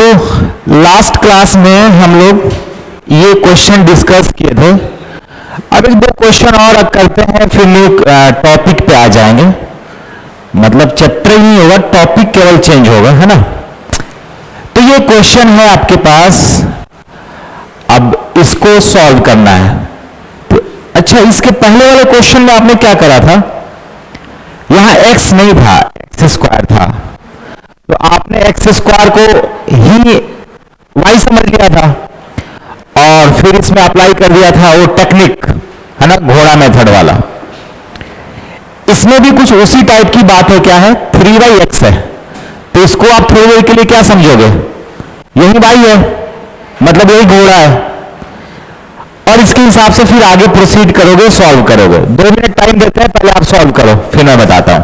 तो last class में हम लोग ये क्वेश्चन डिस्कस किए थे। अब एक दो क्वेश्चन और करते हैं, फिर लोग टॉपिक पे आ जाएंगे। मतलब चैप्टर ही होगा, टॉपिक केवल चेंज होगा, है ना। तो ये क्वेश्चन है आपके पास, अब इसको सॉल्व करना है। तो अच्छा, इसके पहले वाले क्वेश्चन में आपने क्या करा था? यहां x नहीं था, एक्स स्क्वायर था, तो आपने एक्स स्क्वायर को ही y समझ लिया था और फिर इसमें अप्लाई कर दिया था वो टेक्निक, है ना, घोड़ा मेथड वाला। इसमें भी कुछ उसी टाइप की बात है। क्या है? 3/x है, तो इसको आप थोड़ी देर के लिए क्या समझोगे? यही y है, मतलब यही घोड़ा है, और इसके हिसाब से फिर आगे प्रोसीड करोगे, सॉल्व करोगे। 2 मिनट टाइम देते हैं, पहले आप सॉल्व करो, फिर मैं बताता हूं।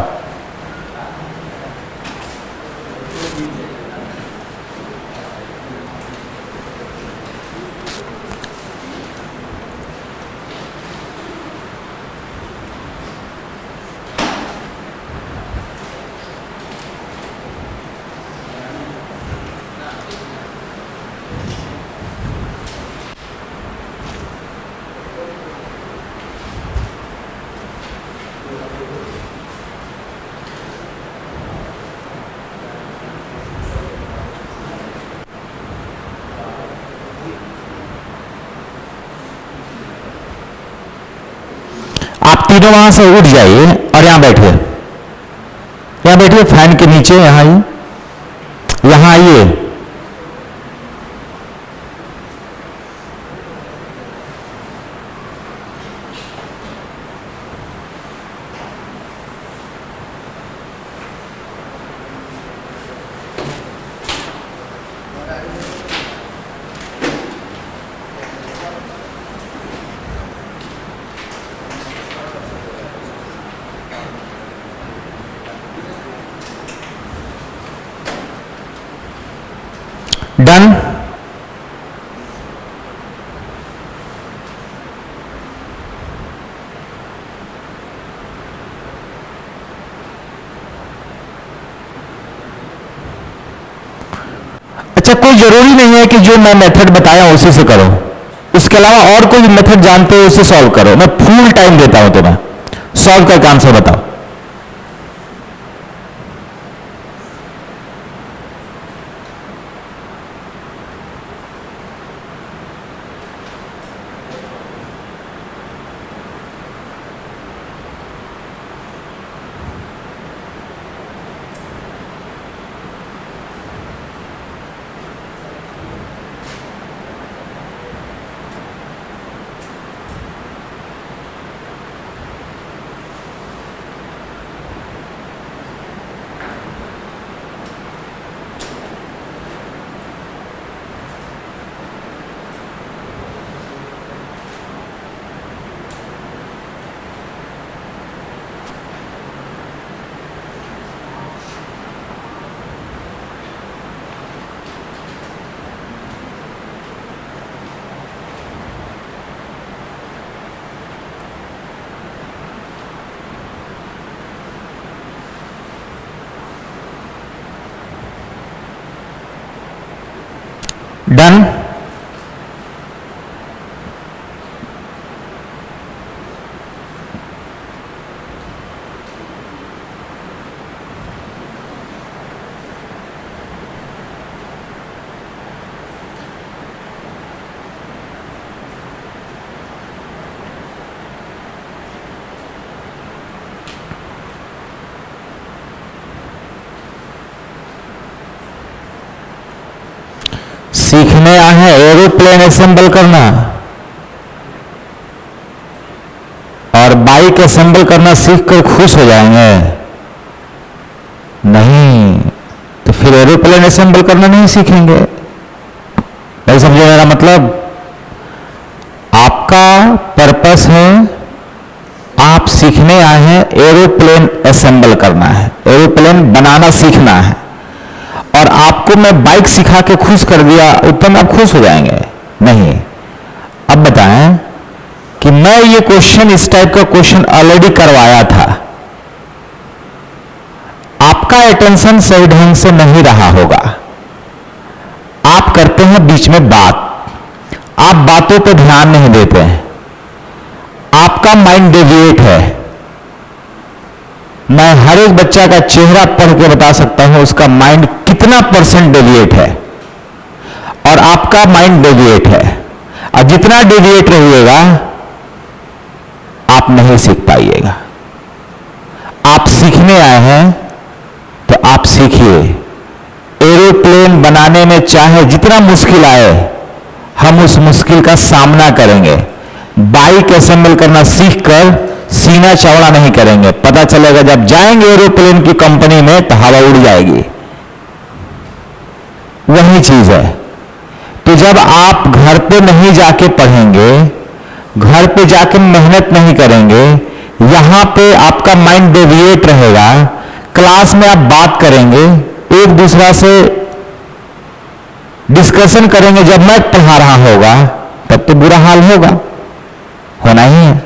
आप तीनों वहां से उठ जाइए और यहां बैठिए, यहां बैठिए फैन के नीचे, यहां आइए, यहां आइए। डन। अच्छा, कोई जरूरी नहीं है कि जो मैं मेथड बताया उसी से करो, उसके अलावा और कोई मेथड जानते हो उसे सॉल्व करो। मैं फुल टाइम देता हूं तुम्हें, सॉल्व करके आंसर बताओ। डन। सीखने आए हैं एरोप्लेन असेंबल करना और बाइक असेंबल करना सीखकर खुश हो जाएंगे? नहीं, तो फिर एरोप्लेन असेंबल करना नहीं सीखेंगे। नहीं समझे मेरा मतलब? आपका पर्पस है, आप सीखने आए हैं एरोप्लेन असेंबल करना है, एरोप्लेन बनाना सीखना है, और आपको मैं बाइक सिखा के खुश कर दिया, उत्तम आप खुश हो जाएंगे? नहीं। अब बताएं कि मैं ये क्वेश्चन, इस टाइप का क्वेश्चन ऑलरेडी करवाया था, आपका अटेंशन सही ढंग से नहीं रहा होगा। आप करते हैं बीच में बात, आप बातों पे ध्यान नहीं देते हैं, आपका माइंड डेविएट है। मैं हर एक बच्चा का चेहरा पढ़ के बता सकता हूं उसका माइंड कितना % डेविएट है, और आपका माइंड डेविएट है। और जितना डेविएट रहिएगा आप नहीं सीख पाइएगा। आप सीखने आए हैं तो आप सीखिए। एरोप्लेन बनाने में चाहे जितना मुश्किल आए, हम उस मुश्किल का सामना करेंगे। बाइक असेंबल करना सीखकर सीना चौड़ा नहीं करेंगे। पता चलेगा जब जाएंगे एरोप्लेन की कंपनी में तो हवा उड़ जाएगी। वही चीज है। तो जब आप घर पे नहीं जाके पढ़ेंगे, घर पे जाके मेहनत नहीं करेंगे, यहां पे आपका माइंड डेविएट रहेगा। क्लास में आप बात करेंगे, एक दूसरा से डिस्कशन करेंगे, जब मैं पढ़ा रहा होगा तब तो बुरा हाल होगा, होना ही है।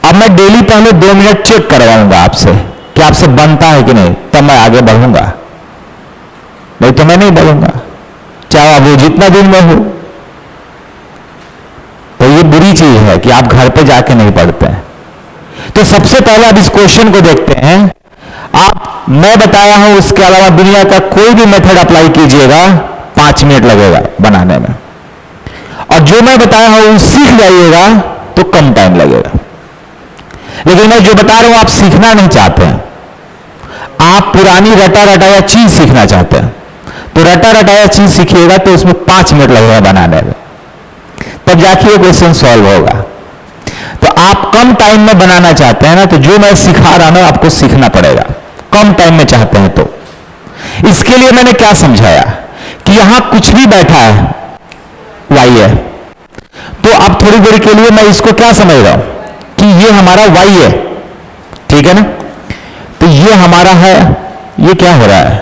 अब मैं डेली पहले 2 मिनट चेक करवाऊंगा आपसे कि आपसे बनता है कि नहीं, तब मैं आगे बढ़ूंगा, नहीं तो मैं नहीं बढ़ूंगा, चाहे वो जितना दिन में हो। तो ये बुरी चीज है कि आप घर पे जाके नहीं पढ़ते हैं। तो सबसे पहले आप इस क्वेश्चन को देखते हैं। आप, मैं बताया हूं, उसके अलावा दुनिया का कोई भी मेथड अप्लाई कीजिएगा 5 मिनट लगेगा बनाने में, और जो मैं बताया हूं सीख जाइएगा तो कम टाइम लगेगा। लेकिन मैं जो बता रहा हूं आप सीखना नहीं चाहते हैं, आप पुरानी रटा रटाया चीज सीखना चाहते हैं। तो रटा रटाया चीज सीखिएगा तो उसमें 5 मिनट लगेगा बनाने में, तब जाके ये क्वेश्चन सॉल्व होगा। तो आप कम टाइम में बनाना चाहते हैं ना, तो जो मैं सिखा रहा हूं आपको सीखना पड़ेगा। कम टाइम में चाहते हैं तो इसके लिए मैंने क्या समझाया कि यहां कुछ भी बैठा है y है, तो अब थोड़ी देर के लिए मैं इसको क्या समझ रहा हूं कि ये हमारा y है, ठीक है ना। तो ये हमारा है, ये क्या हो रहा है,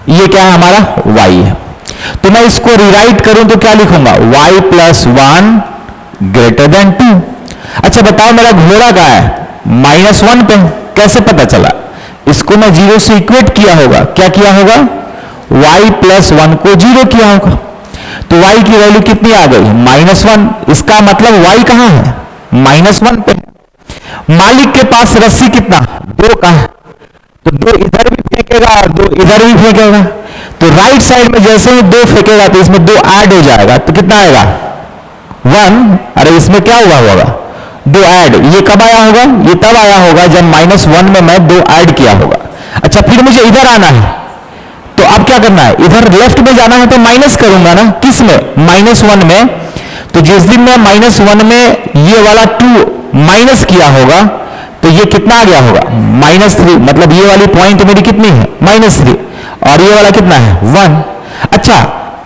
ये क्या है हमारा y है। तो मैं इसको रिराइट करूं तो क्या लिखूंगा, y + 1 > 2। अच्छा बताओ मेरा घोड़ा कहां है, -1 पे। कैसे पता चला, इसको मैं 0 से इक्वेट किया होगा। क्या किया होगा, y + 1 को 0 किया होगा। तो y की वैल्यू कितनी आ गई, -1। इसका मतलब y कहां है, -1 पे। मालिक के पास रस्सी कितना, 2 का है, तो 2 इधर भी फेंकेगा और 2 इधर भी फेंकेगा। तो राइट साइड में जैसे ही 2 फेंकेगा तो इसमें 2 ऐड हो जाएगा, तो कितना आएगा, 1। अरे इसमें क्या हुआ होगा, 2 ऐड। ये कब आया होगा, ये तब आया होगा जब -1 में मैं 2 ऐड किया होगा। अच्छा फिर मुझे इधर आना है, तो अब क्या करना है, इधर लेफ्ट में जाना है तो माइनस करूंगा ना, किस में, -1 में। तो जिस दिन मैं -1 में ये वाला 2 माइनस किया होगा तो ये कितना आ गया होगा, -3। मतलब ये वाली पॉइंट मेरी कितनी है, -3, और ये वाला कितना है, 1। अच्छा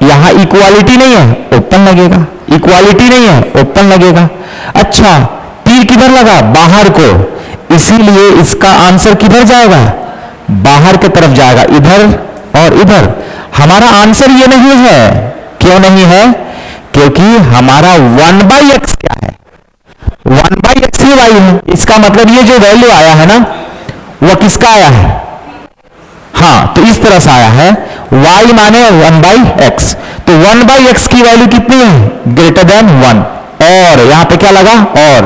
यहां इक्वालिटी नहीं है, ओपन लगेगा, इक्वालिटी नहीं है, ओपन लगेगा। अच्छा तीर किधर लगा, बाहर को, इसीलिए इसका आंसर किधर जाएगा, बाहर की तरफ जाएगा, इधर और इधर। हमारा आंसर ये नहीं है, क्यों नहीं है, क्योंकि हमारा 1/x क्या है, 1/x ही y है। इसका मतलब ये जो वैल्यू आया है ना, वो किसका आया है, हाँ, तो इस तरह से आया है, y माने 1/x। तो 1/x की वैल्यू कितनी है, > 1। और यहां पे क्या लगा, और,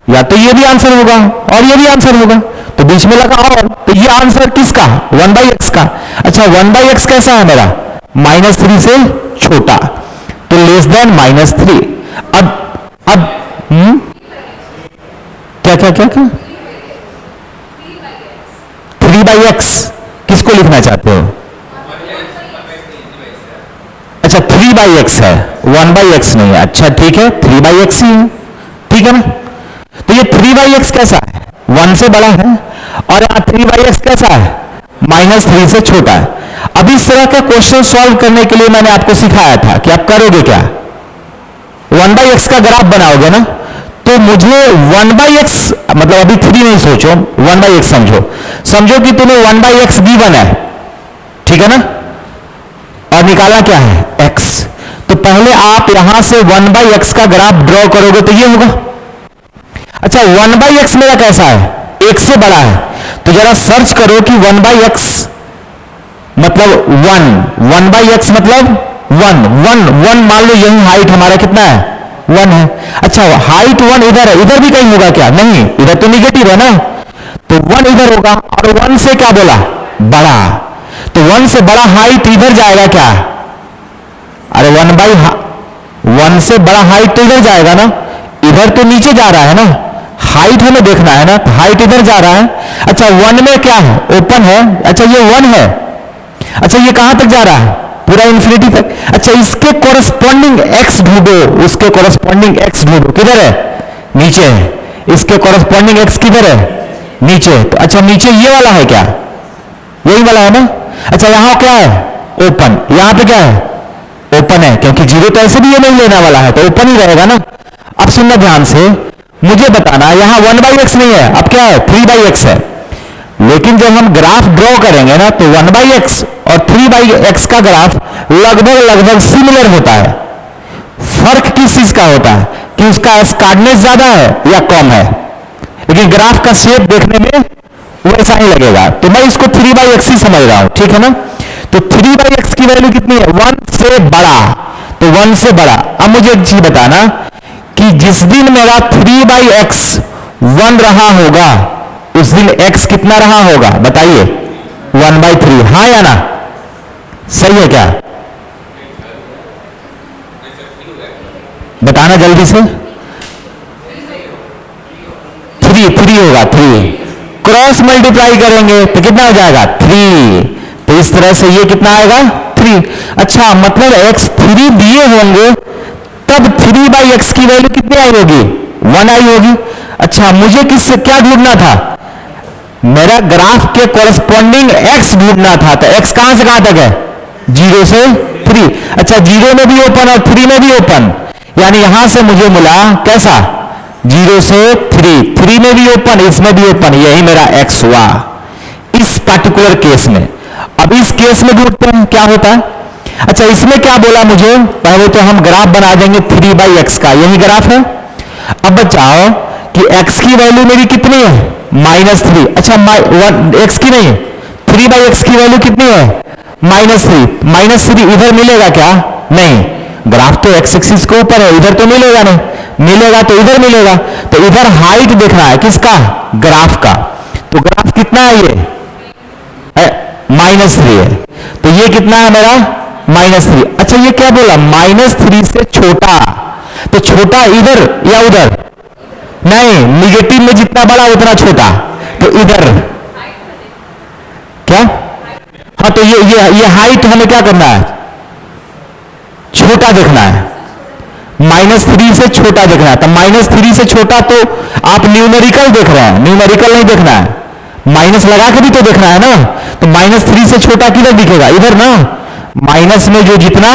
या तो ये भी आंसर होगा और ये भी आंसर होगा, तो बीच में लगा और, तो ये आंसर किसका, 1/x का। अच्छा 1/x कैसा है मेरा, -3 से छोटा, तो <3। अब क्या क्या क्या क्या 3/x किसको लिखना चाहते हो, अच्छा 3/x है, 1/x नहीं है। अच्छा ठीक है, 3/x ही है, ठीक है ना। तो ये 3/x कैसा है, 1 से बड़ा है, और यहां 3/x कैसा है, -3 से छोटा है। अब इस तरह का क्वेश्चन सॉल्व करने के लिए मैंने आपको सिखाया था कि आप करोगे क्या, 1/x का ग्राफ बनाओगे ना, तो मुझे 1/x, मतलब अभी 3 नहीं सोचो, 1/x समझो कि तुम्हें 1/x गिवन है, ठीक है ना, और निकाला क्या है, x। तो पहले आप यहां से 1/x का ग्राफ ड्रॉ करोगे तो ये होगा। अच्छा 1/x मेरा कैसा है, 1 से बड़ा है, तो जरा सर्च करो कि 1/x मतलब 1/x मतलब 1 मान लो यही हाइट हमारा कितना है 1 है। अच्छा हाइट 1 इधर है, इधर भी कहीं होगा क्या? नहीं, इधर तो निगेटिव है ना, तो 1 इधर होगा। और 1 से क्या बोला? बड़ा, तो 1 से बड़ा हाइट इधर जाएगा क्या? अरे 1 से बड़ा हाइट तो इधर जाएगा ना, इधर तो नीचे जा रहा है ना, हाइट हमें देखना है ना, तो हाइट इधर जा रहा है। अच्छा 1 में क्या है? ओपन है। अच्छा ये 1 है। अच्छा ये कहां तक जा रहा है? पूरा इंफिनिटी तक। अच्छा इसके कोरस्पॉन्डिंग x ढूंढो, उसके कोरस्पॉन्डिंग x ढूंढो, किधर है? नीचे है। इसके कोरस्पॉन्डिंग x किधर है? नीचे। तो अच्छा नीचे ये वाला है क्या? यही वाला है ना। अच्छा यहां क्या है? ओपन। यहां पे क्या है? ओपन है, क्योंकि 0 तो ऐसे भी ये नहीं लेने वाला है, तो ओपन ही रहेगा ना। अब सुनना ध्यान से, मुझे बताना यहां 1/x नहीं है, अब क्या है? 3/x है। लेकिन जब हम ग्राफ ड्रॉ करेंगे ना, तो 1/x और 3/x का ग्राफ लगभग सिमिलर होता है। फर्क किस चीज का होता है कि उसका स्कार्डनेस ज्यादा है या कम है, लेकिन ग्राफ का शेप देखने में वैसा ही लगेगा। तो मैं इसको 3/x ही समझ रहा हूं, ठीक है ना। तो 3/x की वैल्यू कितनी है? 1 से बड़ा, तो 1 से बड़ा। अब मुझे एक चीज बताना कि जिस दिन मेरा 3/x 1 रहा होगा, उस दिन x कितना रहा होगा? बताइए। 1/3, हाँ या ना? सही है क्या? बताना जल्दी से। 3 होगा, 3 क्रॉस मल्टीप्लाई करेंगे तो कितना हो जाएगा? 3। तो इस तरह से ये कितना आएगा? 3। अच्छा मतलब x 3 दिए होंगे तब 3/x की वैल्यू कितनी आई होगी? 1 आई होगी। अच्छा मुझे किससे क्या ढूंढना था? मेरा ग्राफ के कोरस्पॉन्डिंग x ढूंढना था। तो x कहां से कहां तक है? 0 से 3। अच्छा 0 में भी ओपन और 3 में भी ओपन, यानी यहां से मुझे मिला कैसा? 0 से 3 में भी ओपन, इसमें भी ओपन, यही मेरा x हुआ इस पार्टिकुलर केस में। अब इस केस में ढूंढते हैं क्या होता है। अच्छा इसमें क्या बोला मुझे? पहले तो हम ग्राफ बना देंगे 3/x का, यही ग्राफ है। अब बचाओ कि x की वैल्यू मेरी कितनी है? -3। अच्छा x की नहीं, 3/x की वैल्यू कितनी है? -3। -3 इधर मिलेगा क्या? नहीं, ग्राफ तो x एक्सिस के ऊपर है, इधर तो मिलेगा नहीं। मिलेगा तो इधर मिलेगा, तो इधर हाइट देखना है किसका? ग्राफ का। तो ग्राफ कितना है? ये -3 है, तो ये कितना है मेरा? -3। अच्छा ये क्या बोला? -3 से छोटा, तो छोटा इधर या उधर? नहीं, निगेटिव में जितना बड़ा उतना छोटा, तो इधर क्या? हाँ तो ये हाइट हमें क्या करना है? छोटा देखना है। -3 से छोटा देखना है। तो -3 से छोटा तो आप न्यूमेरिकल देख रहे हैं, न्यूमेरिकल नहीं देखना है, माइनस लगा के भी तो देखना है ना। तो -3 से छोटा किधर दिखेगा? इधर ना। माइनस में जो जितना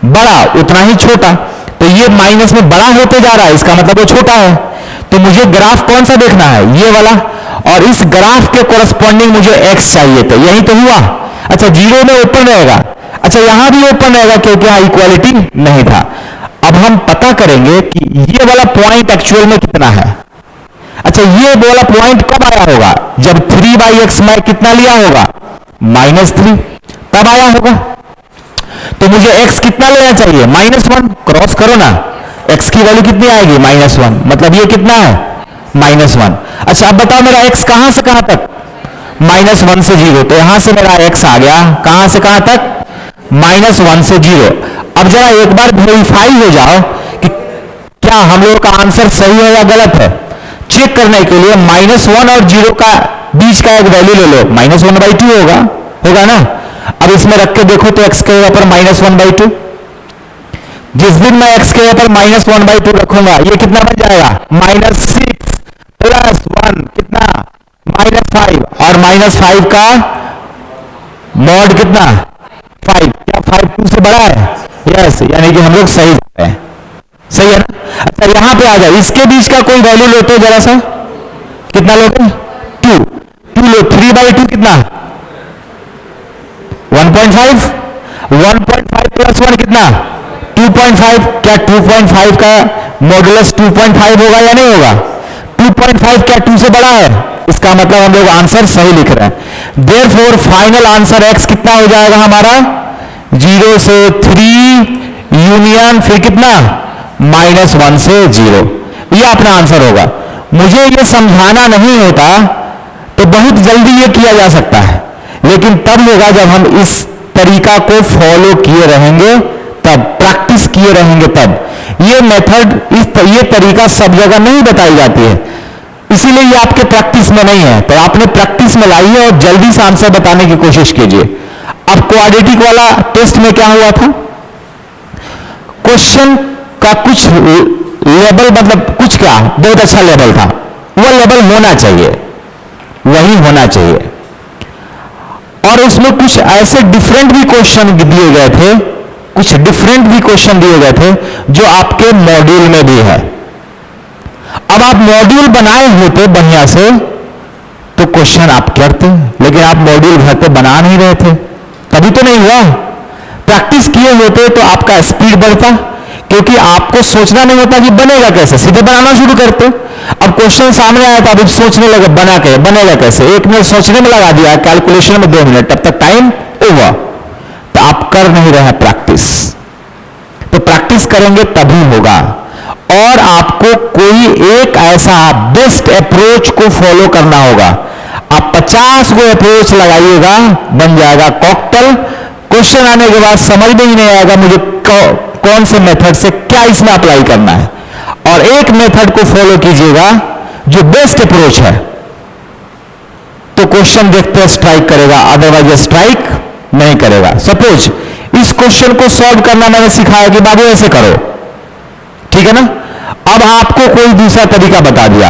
बड़ा उतना ही छोटा, तो ये माइनस में बड़ा होते जा रहा है, इसका मतलब वो छोटा है। तो मुझे ग्राफ कौन सा देखना है? ये वाला। और इस ग्राफ के कोरस्पॉन्डिंग मुझे x चाहिए, तो यही तो हुआ। अच्छा 0 में ओपन रहेगा। अच्छा यहां भी ओपन रहेगा क्योंकि यहां इक्वालिटी नहीं था। अब हम पता करेंगे कि ये वाला पॉइंट एक्चुअल में कितना है। अच्छा ये वाला पॉइंट कब आया होगा? जब 3/x मैं कितना लिया होगा? -3, तब आया होगा। तो मुझे x कितना लेना चाहिए? -1। क्रॉस करो ना, x की वैल्यू कितनी आएगी? -1, मतलब ये कितना है? -1। अच्छा अब बताओ मेरा x कहां से कहां तक? -1 से 0, तो यहां से मेरा x आ गया कहां से कहां तक? -1 से 0। अब जरा एक बार वेरीफाई हो जाओ कि क्या हम लोगों का आंसर सही है या गलत है। चेक करने के लिए -1 और 0 का बीच का एक वैल्यू ले लो, -1/2 होगा ना। अब इसमें रख के देखो तो x के जगह पर -1/2। जिस दिन मैं x के जगह पर -1/2 रखूंगा, ये कितना बन जाएगा? -6 + 1 कितना? -5। और -5 का मॉड कितना? 5। क्या 5 2 से बड़ा है? यस, यानी कि हम लोग सही है। सही है ना। अच्छा यहां पे आ जाए, इसके बीच का कोई वैल्यू लेते जरा सा, कितना लोगे? 2 लो। 3/2 कितना? 1.5। 1.5 + 1 कितना? 2.5। क्या 2.5 का मॉडुलस 2.5 होगा या नहीं होगा? 2.5 क्या 2 से बड़ा है? इसका मतलब हम लोग आंसर सही लिख रहे हैं। देयरफॉर फाइनल आंसर x कितना हो जाएगा हमारा 0 से 3 यूनियन फिर कितना -1 से 0, ये अपना आंसर होगा। मुझे ये समझाना नहीं होता तो बहुत जल्दी ये किया जा सकता है, लेकिन तब होगा जब हम इस तरीका को फॉलो किए रहेंगे, तब प्रैक्टिस किए रहेंगे तब। ये मेथड ये तरीका सब जगह नहीं बताई जाती है, इसीलिए ये आपके प्रैक्टिस में नहीं है, तो आपने प्रैक्टिस में लाइए और जल्दी से आंसर बताने की कोशिश कीजिए। अब क्वाड्रेटिक वाला टेस्ट में क्या हुआ था, क्वेश्चन का कुछ लेवल, मतलब कुछ क्या बहुत अच्छा लेवल था, वह लेवल होना चाहिए, वही होना चाहिए। और उसमें कुछ ऐसे डिफरेंट भी क्वेश्चन दिए गए थे, कुछ डिफरेंट भी क्वेश्चन दिए गए थे जो आपके मॉड्यूल में भी है। अब आप मॉड्यूल बनाए होते बढ़िया से तो क्वेश्चन आप करते, लेकिन आप मॉड्यूल घर पे बना नहीं रहे थे, तभी तो नहीं हुआ। प्रैक्टिस किए होते तो आपका स्पीड बढ़ता, क्योंकि आपको सोचना नहीं होता कि बनेगा कैसे, सीधे बनाना शुरू करते। अब क्वेश्चन सामने आया तो आप सोचने लगे बनेगा कैसे, 1 मिनट सोचने में लगा दिया, कैलकुलेशन में 2 मिनट, तब तक टाइम ओवर। तो आप कर नहीं रहे प्रैक्टिस, तो प्रैक्टिस करेंगे तभी होगा। और आपको कोई एक ऐसा बेस्ट अप्रोच को फॉलो करना होगा। आप 50 को अप्रोच लगाइएगा, बन जाएगा कॉकटेल। क्वेश्चन आने के बाद समझ में ही नहीं आएगा मुझे कौन से मेथड से क्या इसमें अप्लाई करना है, और एक मेथड को फॉलो कीजिएगा जो बेस्ट अप्रोच है, तो क्वेश्चन देखते स्ट्राइक करेगा, अदरवाइज स्ट्राइक नहीं करेगा। सपोज इस क्वेश्चन को सॉल्व करना मैंने सिखाया कि बाबू ऐसे करो, ठीक है ना। अब आपको कोई दूसरा तरीका बता दिया,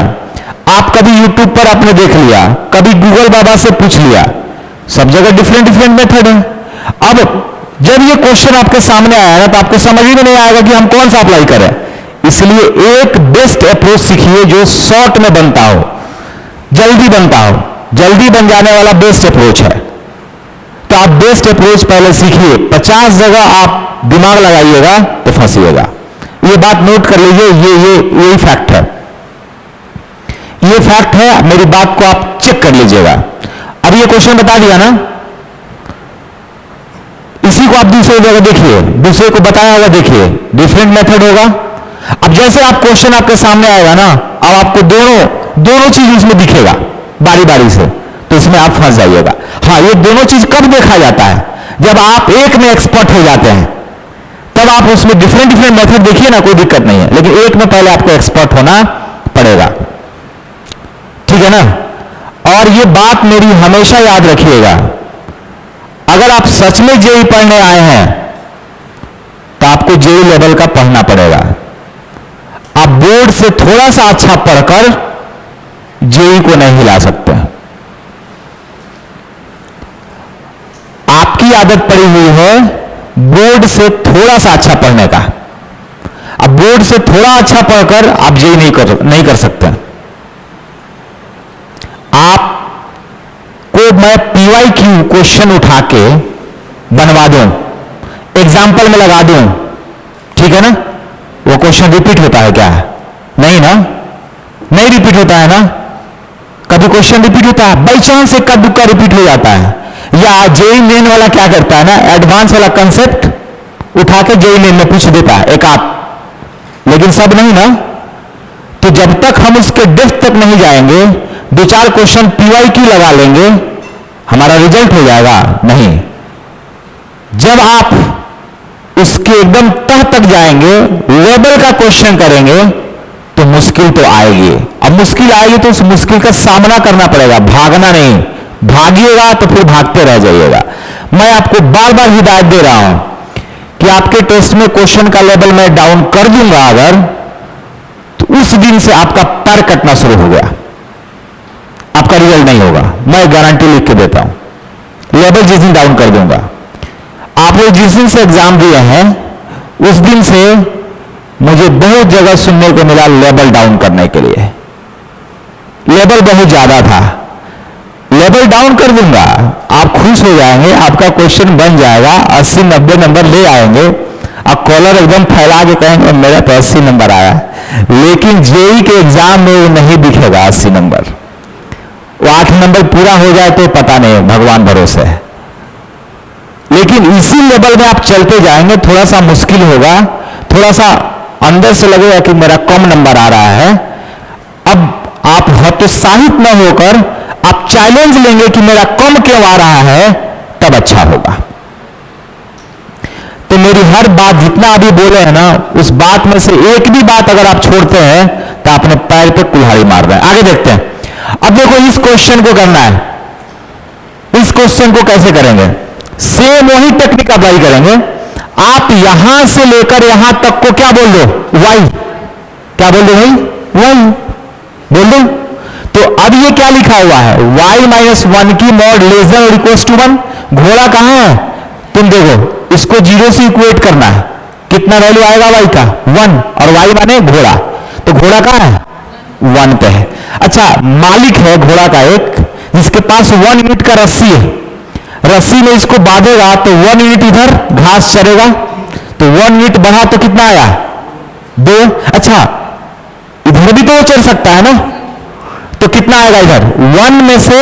आप कभी YouTube पर आपने देख लिया, कभी गूगल बाबा से पूछ लिया, सब जगह डिफरेंट डिफरेंट मेथड है। अब जब ये क्वेश्चन आपके सामने आया ना, तो आपको समझ में नहीं आएगा कि हम कौन सा अप्लाई करें, इसलिए एक बेस्ट अप्रोच सीखिए जो शॉर्ट में बनता हो, जल्दी बनता हो, जल्दी बन जाने वाला बेस्ट अप्रोच है। तो आप बेस्ट अप्रोच पहले सीखिए, 50 जगह आप दिमाग लगाइएगा तो फंसिएगा। ये बात नोट कर लीजिए, यही फैक्ट है, ये फैक्ट है, मेरी बात को आप चेक कर लीजिएगा। अब ये क्वेश्चन बता दिया ना, इसी को आप दूसरी जगह देखिए, दूसरे को बताया होगा, देखिए डिफरेंट मेथड होगा। अब जैसे आप क्वेश्चन आपके सामने आएगा ना, अब आपको दोनों चीज उसमें दिखेगा बारी बारी से, तो इसमें आप फंस जाइएगा। हाँ, ये दोनों चीज कब देखा जाता है, जब आप एक में एक्सपर्ट हो जाते हैं, तब आप उसमें डिफरेंट मेथड देखिए ना, कोई दिक्कत नहीं है, लेकिन एक में पहले आपको एक्सपर्ट होना पड़ेगा, ठीक है ना। और ये बात मेरी हमेशा याद रखिएगा, अगर आप सच में जेई पढ़ने आए हैं तो आपको जेई लेवल का पढ़ना पड़ेगा। आप बोर्ड से थोड़ा सा अच्छा पढ़कर जेई को नहीं हिला सकते। आपकी आदत पड़ी हुई है बोर्ड से थोड़ा सा अच्छा पढ़ने का। अब बोर्ड से थोड़ा अच्छा पढ़कर आप जेई नहीं कर सकते। आपको मैं पीवाईक्यू क्वेश्चन उठा के बनवा दूं, एग्जाम्पल में लगा दूं, ठीक है ना, वो क्वेश्चन रिपीट होता है क्या? नहीं ना, नहीं रिपीट होता है ना। कभी क्वेश्चन रिपीट होता है, बाई चांस एक का दुक्का रिपीट हो जाता है। या जेई मेन वाला क्या करता है ना, एडवांस वाला कंसेप्ट उठा के जेई मेन में पूछ देता है एक आप, लेकिन सब नहीं ना। तो जब तक हम उसके डेप्थ तक नहीं जाएंगे, 2-4 क्वेश्चन पीवाईक्यू लगा लेंगे, हमारा रिजल्ट हो जाएगा नहीं। जब आप उसके एकदम तह तक जाएंगे, लेवल का क्वेश्चन करेंगे, तो मुश्किल तो आएगी। अब मुश्किल आएगी तो उस मुश्किल का सामना करना पड़ेगा, भागना नहीं। भागिएगा तो फिर भागते रह जाइएगा। मैं आपको बार बार हिदायत दे रहा हूं कि आपके टेस्ट में क्वेश्चन का लेवल मैं डाउन कर दूंगा अगर, तो उस दिन से आपका पैर कटना शुरू हो गया, आपका रिजल्ट नहीं होगा। मैं गारंटी लिख के देता हूं। लेवल जिस दिन डाउन कर दूंगा, आप लोग जिस दिन से एग्जाम दिए हैं उस दिन से मुझे बहुत जगह सुनने को मिला लेवल डाउन करने के लिए। लेवल बहुत ज्यादा था, लेवल डाउन कर दूंगा, आप खुश हो जाएंगे, आपका क्वेश्चन बन जाएगा, 80-90 नंबर ले आएंगे। अब कॉलर एकदम फैला के कहेंगे मेरा तो 80 नंबर आया, लेकिन जेई के एग्जाम में वो नहीं दिखेगा 80 नंबर, वो 8 नंबर पूरा हो जाए तो पता नहीं, भगवान भरोसे है। लेकिन इसी लेवल में आप चलते जाएंगे, थोड़ा सा मुश्किल होगा, थोड़ा सा अंदर से लगेगा कि मेरा कम नंबर आ रहा है। अब आप हतोत्साहित न होकर आप चैलेंज लेंगे कि मेरा कम क्यों आ रहा है, तब अच्छा होगा। तो मेरी हर बात जितना अभी बोले हैं ना, उस बात में से एक भी बात अगर आप छोड़ते हैं तो आपने पैर पे कुल्हाड़ी मार रहे हैं। आगे देखते हैं। अब देखो इस क्वेश्चन को करना है। इस क्वेश्चन को कैसे करेंगे? सेम वही टेक्निक अप्लाई करेंगे। आप यहां से लेकर यहां तक को क्या बोल दो? वाई। क्या बोल दो भाई? वाई बोल दो। तो अब ये क्या लिखा हुआ है? y माइनस 1 की मॉड लेस देन और इक्वल टू 1। घोड़ा कहां है? तुम देखो, इसको 0 से इक्वेट करना है। कितना वैल्यू आएगा y का? 1। और y माने घोड़ा, तो घोड़ा कहां है? 1 पे है। अच्छा, मालिक है घोड़ा का एक, जिसके पास 1 यूनिट का रस्सी है। रस्सी में इसको बांधेगा तो 1 यूनिट इधर घास चरेगा, तो 1 यूनिट बढ़ा तो कितना आया? 2। अच्छा, इधर भी तो वो चल सकता है ना, तो कितना आएगा इधर? 1 में से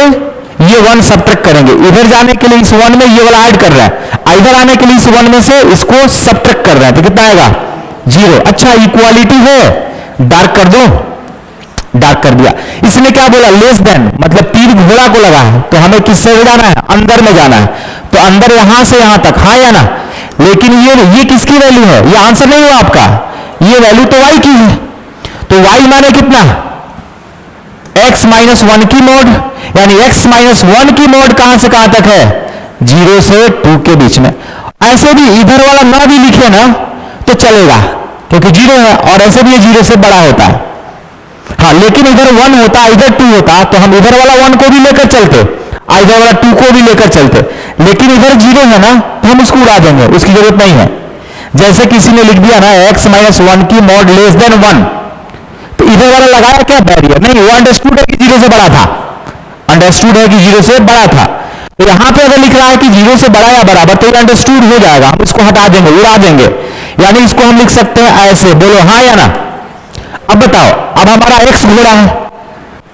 ये 1 सब्ट्रैक्ट करेंगे। इधर जाने के लिए इस 1 में ये वाला ऐड कर रहा है, इधर आने के लिए इस 1 में से इसको सब्ट्रैक्ट कर रहे हैं, तो कितना आएगा? 0। अच्छा, इक्वालिटी है, डार्क कर दो। डार्क कर दिया। इसने क्या बोला? लेस देन, मतलब तीर घोड़ा को लगा है, तो हमें किससे जाना है? अंदर में जाना है, तो अंदर यहां से यहां तक, हाँ या ना? लेकिन ये किसकी वैल्यू है? ये आंसर नहीं हुआ आपका, ये वैल्यू तो y की है। तो y माने कितना? x माइनस 1 की मॉड, यानी x माइनस 1 की मॉड कहां से कहां तक है? 0 से 2 के बीच में। ऐसे भी इधर वाला ना भी लिखे ना तो चलेगा, क्योंकि 0 है, और ऐसे भी ये 0 से बड़ा होता है। हाँ, लेकिन इधर 1 होता, इधर 2 होता, तो हम इधर वाला 1 को भी लेकर चलते, इधर वाला 2 को भी लेकर चलते। लेकिन इधर 0 है ना, तो हम इसको उड़ा देंगे, उसकी जरूरत नहीं है। जैसे किसी ने लिख दिया ना x माइनस 1 की मॉड लेस देन 1, तो इधर वाला लगाया क्या? बैरियर नहीं, वो अंडरस्टूड है कि 0 से बड़ा था, अंडरस्टूड है कि 0 से बड़ा था। तो यहां पे अगर लिख रहा है कि 0 से बड़ा या बराबर, तो ये अंडरस्टूड हो जाएगा, हम इसको हटा देंगे, उड़ा देंगे। यानी इसको हम लिख सकते हैं ऐसे, बोलो हाँ या ना? अब बताओ, अब हमारा x घोड़ा है,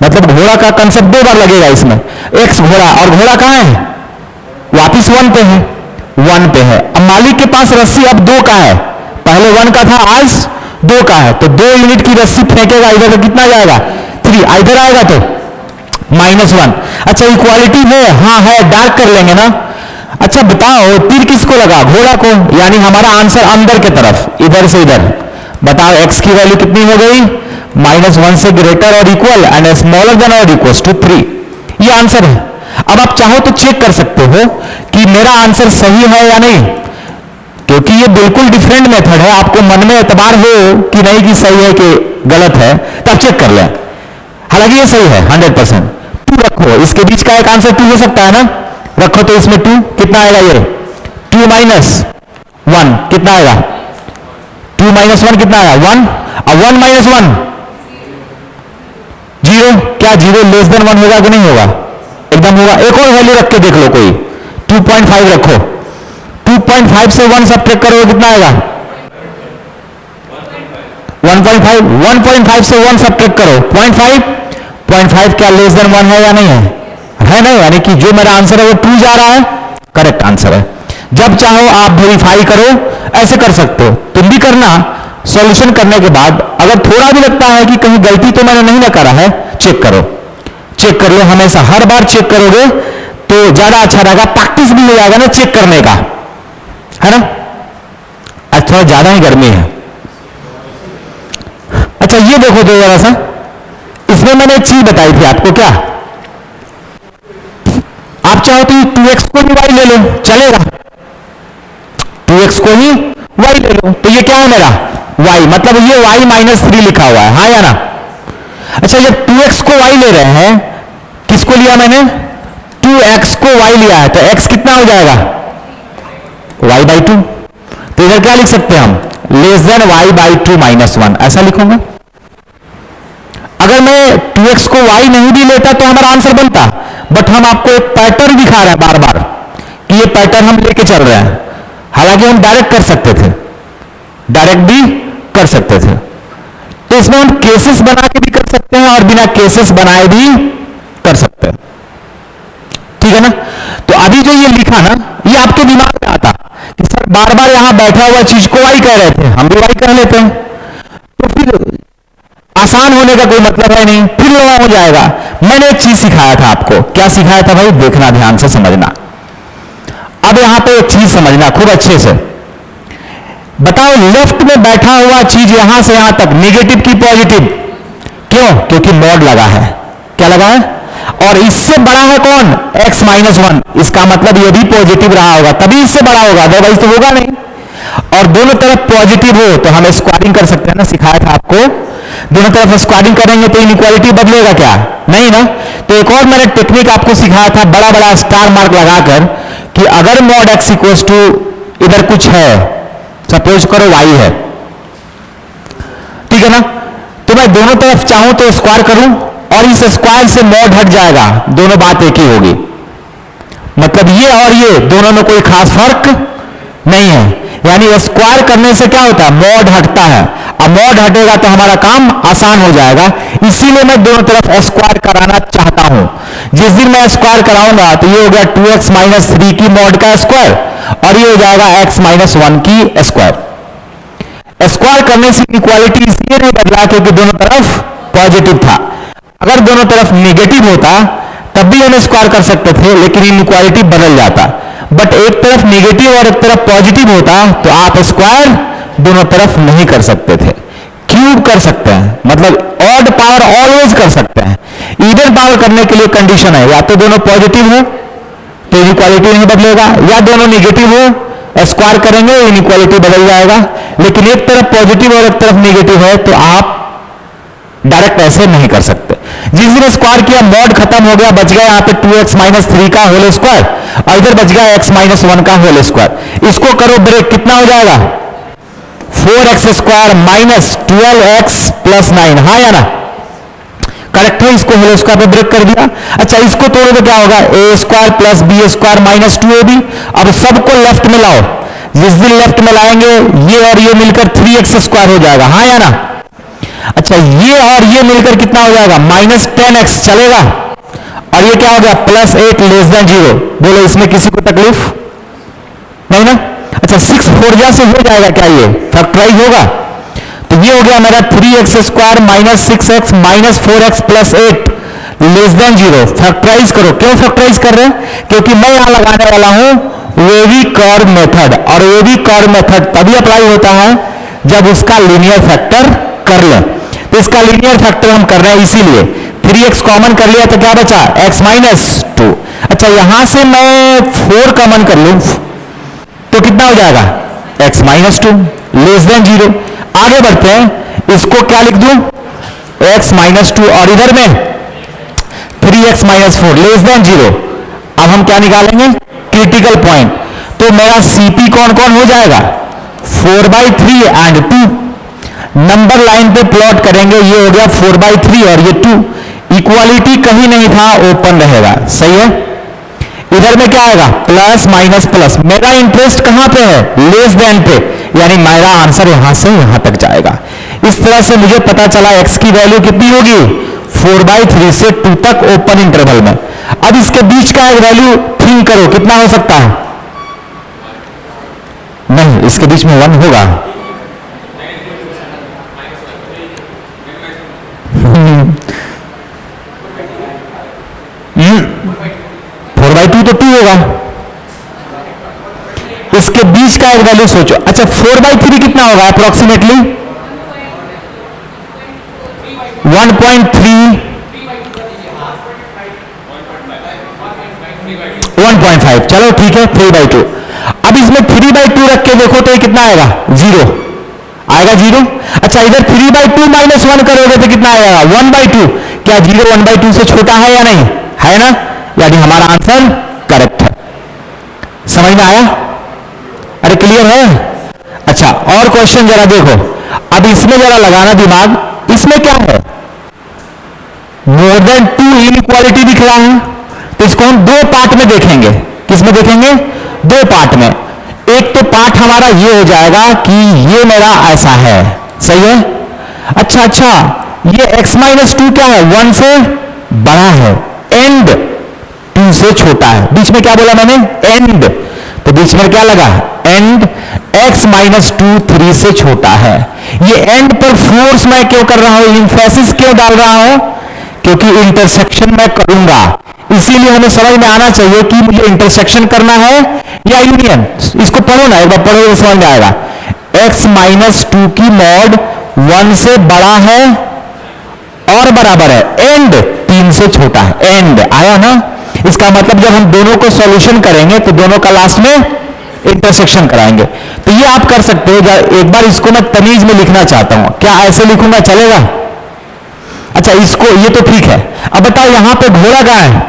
मतलब घोड़ा का कंसेप्ट 2 बार लगेगा इसमें। x घोड़ा, और घोड़ा कहां है? वापिस 1 पे है, 1 पे है। अब मालिक के पास रस्सी अब 2 का है, पहले 1 का था, आज 2 का है, तो 2 यूनिट की रस्सी फेंकेगा इधर, तो कितना जाएगा? 3। इधर आएगा तो -1। अच्छा, इक्वालिटी है, हाँ है, डार्क कर लेंगे ना। अच्छा बताओ, तीर किसको लगा? घोड़ा को, यानी हमारा आंसर अंदर के तरफ, इधर से इधर। बताओ x की वैल्यू कितनी हो गई? -1 से ग्रेटर और इक्वल एंड स्मॉलर देन और इक्वल टू 3। ये आंसर है। अब आप चाहो तो चेक कर सकते हो कि मेरा आंसर सही है या नहीं, क्योंकि ये बिल्कुल डिफरेंट मेथड है। आपको मन में एतबार हो कि नहीं कि सही है कि गलत है, तब चेक कर लें। हालांकि ये सही है 100%। 2 रखो, इसके बीच का एक आंसर 2 हो सकता है ना, रखो तो इसमें 2 कितना आएगा? ये 2 माइनस 1 कितना आएगा? 2 माइनस 1 कितना आया? 1। अब 1 माइनस 1 0। क्या 0 लेस देन 1 होगा कि नहीं होगा? एकदम होगा। एक और वैल्यू रख के देख लो कोई, 2.5 रखो। 2.5 से 1 सब्ट्रैक्ट करोगे कितना आएगा? 1.5। 1.5 से 1 सब्ट्रैक्ट करो 0.5। 0.5 क्या लेस देन 1 है या नहीं है? है नहीं, यानी कि जो मेरा आंसर है वो 2 जा रहा है, करेक्ट आंसर है। जब चाहो आप वेरीफाई करो, ऐसे कर सकते हो। तुम भी करना, सॉल्यूशन करने के बाद अगर थोड़ा भी लगता है कि कहीं गलती तो मैंने नहीं ना करा है, चेक करो, चेक कर लो। हमेशा हर बार चेक करोगे तो ज्यादा अच्छा रहेगा, प्रैक्टिस भी हो जाएगा ना चेक करने का, है ना। आज थोड़ा ज्यादा ही गर्मी है। अच्छा ये देखो तो जरा सा, इसमें मैंने एक चीज बताई थी आपको, क्या आप चाहो तो 2x को भी y ले लो, चलेगा। 2x को ही y ले लो, तो ये क्या है मेरा? y, मतलब ये y माइनस 3 लिखा हुआ है, हाँ या ना। अच्छा जब 2x को y ले रहे हैं, किसको लिया मैंने? 2x को y लिया है, तो x कितना हो जाएगा? y by 2। तो इधर क्या लिख सकते हैं हम? Less than y by 2 minus 1, ऐसा लिखूंगा। अगर मैं 2x को y नहीं भी लेता तो हमारा आंसर बनता, बट हम आपको एक पैटर्न दिखा रहे हैं बार बार कि ये पैटर्न हम लेके चल रहे हैं। हालांकि हम डायरेक्ट कर सकते थे, डायरेक्ट भी कर सकते थे। तो इसमें हम केसेस बना के भी कर सकते हैं और बिना केसेस बनाए भी कर सकते हैं। सकते। ठीक है ना? तो अभी जो ये लिखा ना, ये आपके दिमाग में आता कि सर बार बार यहां बैठा हुआ चीज को वाई कह रहे थे, हम भी वाई कह लेते हैं, तो फिर आसान होने का कोई मतलब है नहीं, फिर लॉन्ग हो जाएगा। मैंने एक चीज सिखाया था आपको, क्या सिखाया था भाई? देखना, ध्यान से समझना। अब यहां पे एक चीज समझना खूब अच्छे से। बताओ, लेफ्ट में बैठा हुआ चीज यहां से यहां तक नेगेटिव की पॉजिटिव? क्यों? क्योंकि मॉड लगा है। क्या लगा है? और इससे बड़ा है कौन? x minus one. इसका मतलब ये भी पॉजिटिव रहा होगा, तभी इससे बड़ा होगा, अदरवाइज तो होगा नहीं। और दोनों तरफ पॉजिटिव हो तो हम स्क्वायरिंग कर सकते हैं ना, सिखाया था आपको। दोनों तरफ स्क्वायरिंग करेंगे तो इनइक्वालिटी बदलेगा क्या? नहीं ना। तो एक और मैंने टेक्निक आपको सिखाया था, बड़ा बड़ा स्टार मार्क लगाकर, कि अगर मॉड x इक्वल टू इधर कुछ है, सपोज करो y है, ठीक है ना, तो मैं दोनों तरफ चाहूं तो स्क्वायर करूं और इस स्क्वायर से मॉड हट जाएगा, दोनों बात एक ही होगी। मतलब ये और ये दोनों में कोई खास फर्क नहीं है। यानी स्क्वायर करने से क्या होता है? मॉड हटता है। अब मॉड हटेगा तो हमारा काम आसान हो जाएगा, इसीलिए मैं दोनों तरफ स्क्वायर कराना चाहता हूं। जिस दिन मैं स्क्वायर कराऊंगा तो ये हो गया 2x माइनस 3 की मॉड का स्क्वायर, और ये हो जाएगा x माइनस 1 की स्क्वायर। स्क्वायर करने से इक्वालिटी इसलिए नहीं बदला क्योंकि दोनों तरफ पॉजिटिव था। अगर दोनों तरफ नेगेटिव होता तब भी हम स्क्वायर कर सकते थे, लेकिन इनइक्वालिटी बदल जाता। बट एक तरफ नेगेटिव और एक तरफ पॉजिटिव होता तो आप स्क्वायर दोनों तरफ नहीं कर सकते थे, क्यूब कर सकते हैं, मतलब ऑड पावर ऑलवेज कर सकते हैं। इवन पावर करने के लिए कंडीशन है, या तो दोनों पॉजिटिव हो तो इनइक्वालिटी नहीं बदलेगा, या दोनों नेगेटिव हो, स्क्वायर करेंगे इनइक्वालिटी बदल जाएगा। लेकिन एक तरफ पॉजिटिव और एक तरफ नेगेटिव है तो आप डायरेक्ट ऐसे नहीं कर सकते। जिस दिन स्क्वायर किया मॉड खत्म हो गया, बच गया यहाँ पे 2x माइनस 3 का होल स्क्वायर, और इधर बच गया x माइनस 1 का होल स्क्वायर। इसको करो ब्रेक, कितना हो जाएगा? 4x square minus 12x plus 9, हाँ या ना? करेक्ट है। इसको होल स्क्वायर पे ब्रेक कर दिया। अच्छा, इसको तोड़ो तो क्या होगा? a square plus B square minus 2ab। अब सबको लेफ्ट में लाओ, जिस दिन लेफ्ट में लाएंगे ये और ये मिलकर 3x स्क्वायर हो जाएगा, हाँ या ना? अच्छा, ये और ये मिलकर कितना हो जाएगा? माइनस 10x चलेगा। और ये क्या हो गया? Plus 8 less than 0। बोलो, इसमें किसी को तकलीफ नहीं ना? अच्छा, 6 4 से हो जाएगा क्या? ये फैक्टराइज होगा तो ये हो गया मेरा 3x square minus 6x minus 4x plus 8 less than 0। Factorise करो। क्यों फैक्टराइज कर रहे हैं? क्योंकि मैं यहां लगाने वाला हूं वेवी कर्व मेथड, और वेवी कर्व मेथड तभी अप्लाई होता है जब उसका लीनियर फैक्टर कर ले। तो इसका लीनियर फैक्टर हम कर रहे हैं, इसीलिए 3x कॉमन कर लिया तो क्या बचा? x minus 2। अच्छा, यहां से मैं 4 कॉमन कर लूं तो कितना हो जाएगा? x minus 2 less than 0। आगे बढ़ते हैं, इसको क्या लिख दूं? x माइनस 2, और इधर में 3x माइनस 4 लेस देन 0। अब हम क्या निकालेंगे? Critical point. तो मेरा CP कौन कौन हो जाएगा? 4/3 एंड 2। नंबर लाइन पे प्लॉट करेंगे, ये हो गया 4/3 और ये 2। इक्वालिटी कहीं नहीं था, ओपन रहेगा, सही है। इधर में क्या आएगा? Plus minus plus. मेरा इंटरेस्ट कहां पे है? लेस देन पे, यानी मेरा आंसर यहां से यहां तक जाएगा। इस तरह से मुझे पता चला x की वैल्यू कितनी होगी? 4/3 से 2 तक ओपन इंटरवल में। अब इसके बीच का एक वैल्यू थिंक करो, कितना हो सकता है? नहीं, इसके बीच में 1 होगा। 4/2 तो 2 होगा। इसके बीच का एक वैल्यू सोचो। अच्छा, 4/3 कितना होगा अप्रोक्सीमेटली? 1.3 1.5। चलो ठीक है, 3/2। अब इसमें 3/2 रख के देखो तो ये कितना आएगा? 0 आएगा, 0। अच्छा, इधर 3/2 माइनस 1 करोगे तो कितना आएगा? 1/2। क्या 0 1/2 से छोटा है या नहीं? है ना? यानी हमारा आंसर करेक्ट है। समझ में आया? अरे क्लियर है? अच्छा, और क्वेश्चन जरा देखो। अब इसमें जरा लगाना दिमाग। इसमें क्या है? मोर देन 2 इनइक्वालिटी दिख रहा है, तो इसको हम 2 पार्ट में देखेंगे। किसमें देखेंगे? 2 पार्ट में। एक तो पार्ट हमारा ये हो जाएगा कि ये मेरा ऐसा है, सही है। अच्छा, ये x माइनस 2 क्या है? 1 से बड़ा है। एंड 2 से छोटा है। बीच में क्या बोला मैंने? एंड। तो बीच में क्या लगा? एंड। x माइनस 2 3 से छोटा है। ये एंड पर फोर्स मैं क्यों कर रहा हूं, इंफेसिस क्यों डाल रहा हूं? क्योंकि इंटरसेक्शन मैं करूंगा, इसीलिए हमें समझ में आना चाहिए कि मुझे इंटरसेक्शन करना है या यूनियन। इसको पढ़ो ना, एक बार पढ़ो तो समझ में आएगा। x माइनस 2 की मॉड 1 से बड़ा है और बराबर है एंड 3 से छोटा है। एंड आया ना? इसका मतलब जब हम दोनों को सॉल्यूशन करेंगे तो दोनों का लास्ट में इंटरसेक्शन कराएंगे। तो ये आप कर सकते हो। एक बार इसको मैं तमीज में लिखना चाहता हूं, क्या ऐसे लिखूंगा चलेगा? अच्छा, इसको ये तो ठीक है। अब बताओ यहां पे घोड़ा कहां है?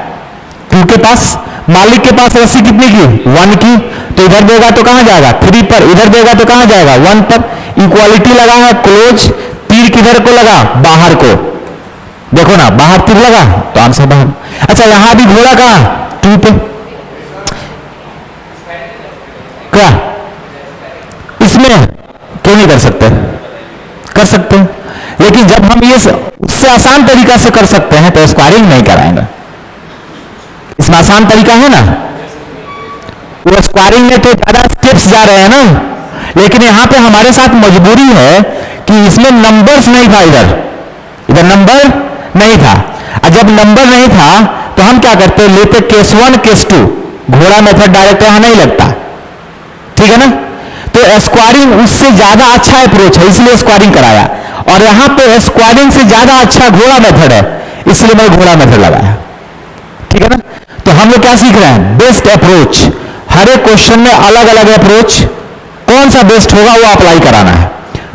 2 के पास। मालिक के पास रस्सी कितनी की? 1 की। तो इधर देगा तो कहां जाएगा? 3 पर। इधर देगा तो कहां जाएगा? 1 पर। इक्वालिटी लगा है, क्लोज। तीर किधर को लगा? बाहर को। देखो ना, बाहर तीर लगा तो आंसर बाहर। अच्छा, यहां भी घोड़ा कहां? 2 पे। क्या इसमें क्यों नहीं कर सकते? कर सकते हैं, लेकिन जब हम ये उससे आसान तरीका से कर सकते हैं तो स्क्वायरिंग नहीं कराएंगे। इसमें आसान तरीका है ना, वो स्क्वायरिंग में तो ज्यादा स्टेप्स जा रहे हैं ना, लेकिन यहां पे हमारे साथ मजबूरी है कि इसमें नंबर्स नहीं था। इधर नंबर नहीं था। और जब नंबर नहीं था तो हम क्या करते? लेते केस 1 केस 2। घोड़ा मेथड डायरेक्ट यहां नहीं लगता, ठीक है ना? तो स्क्वायरिंग उससे ज्यादा अच्छा अप्रोच है, इसलिए स्क्वायरिंग कराया। और यहां पे स्क्वायरिंग से ज्यादा अच्छा घोड़ा मेथड है, इसलिए मैंने घोड़ा मेथड लगाया, ठीक है ना? तो हम लोग क्या सीख रहे हैं? Best approach. हर एक क्वेश्चन में अलग अलग अप्रोच, कौन सा बेस्ट होगा वो अप्लाई कराना है।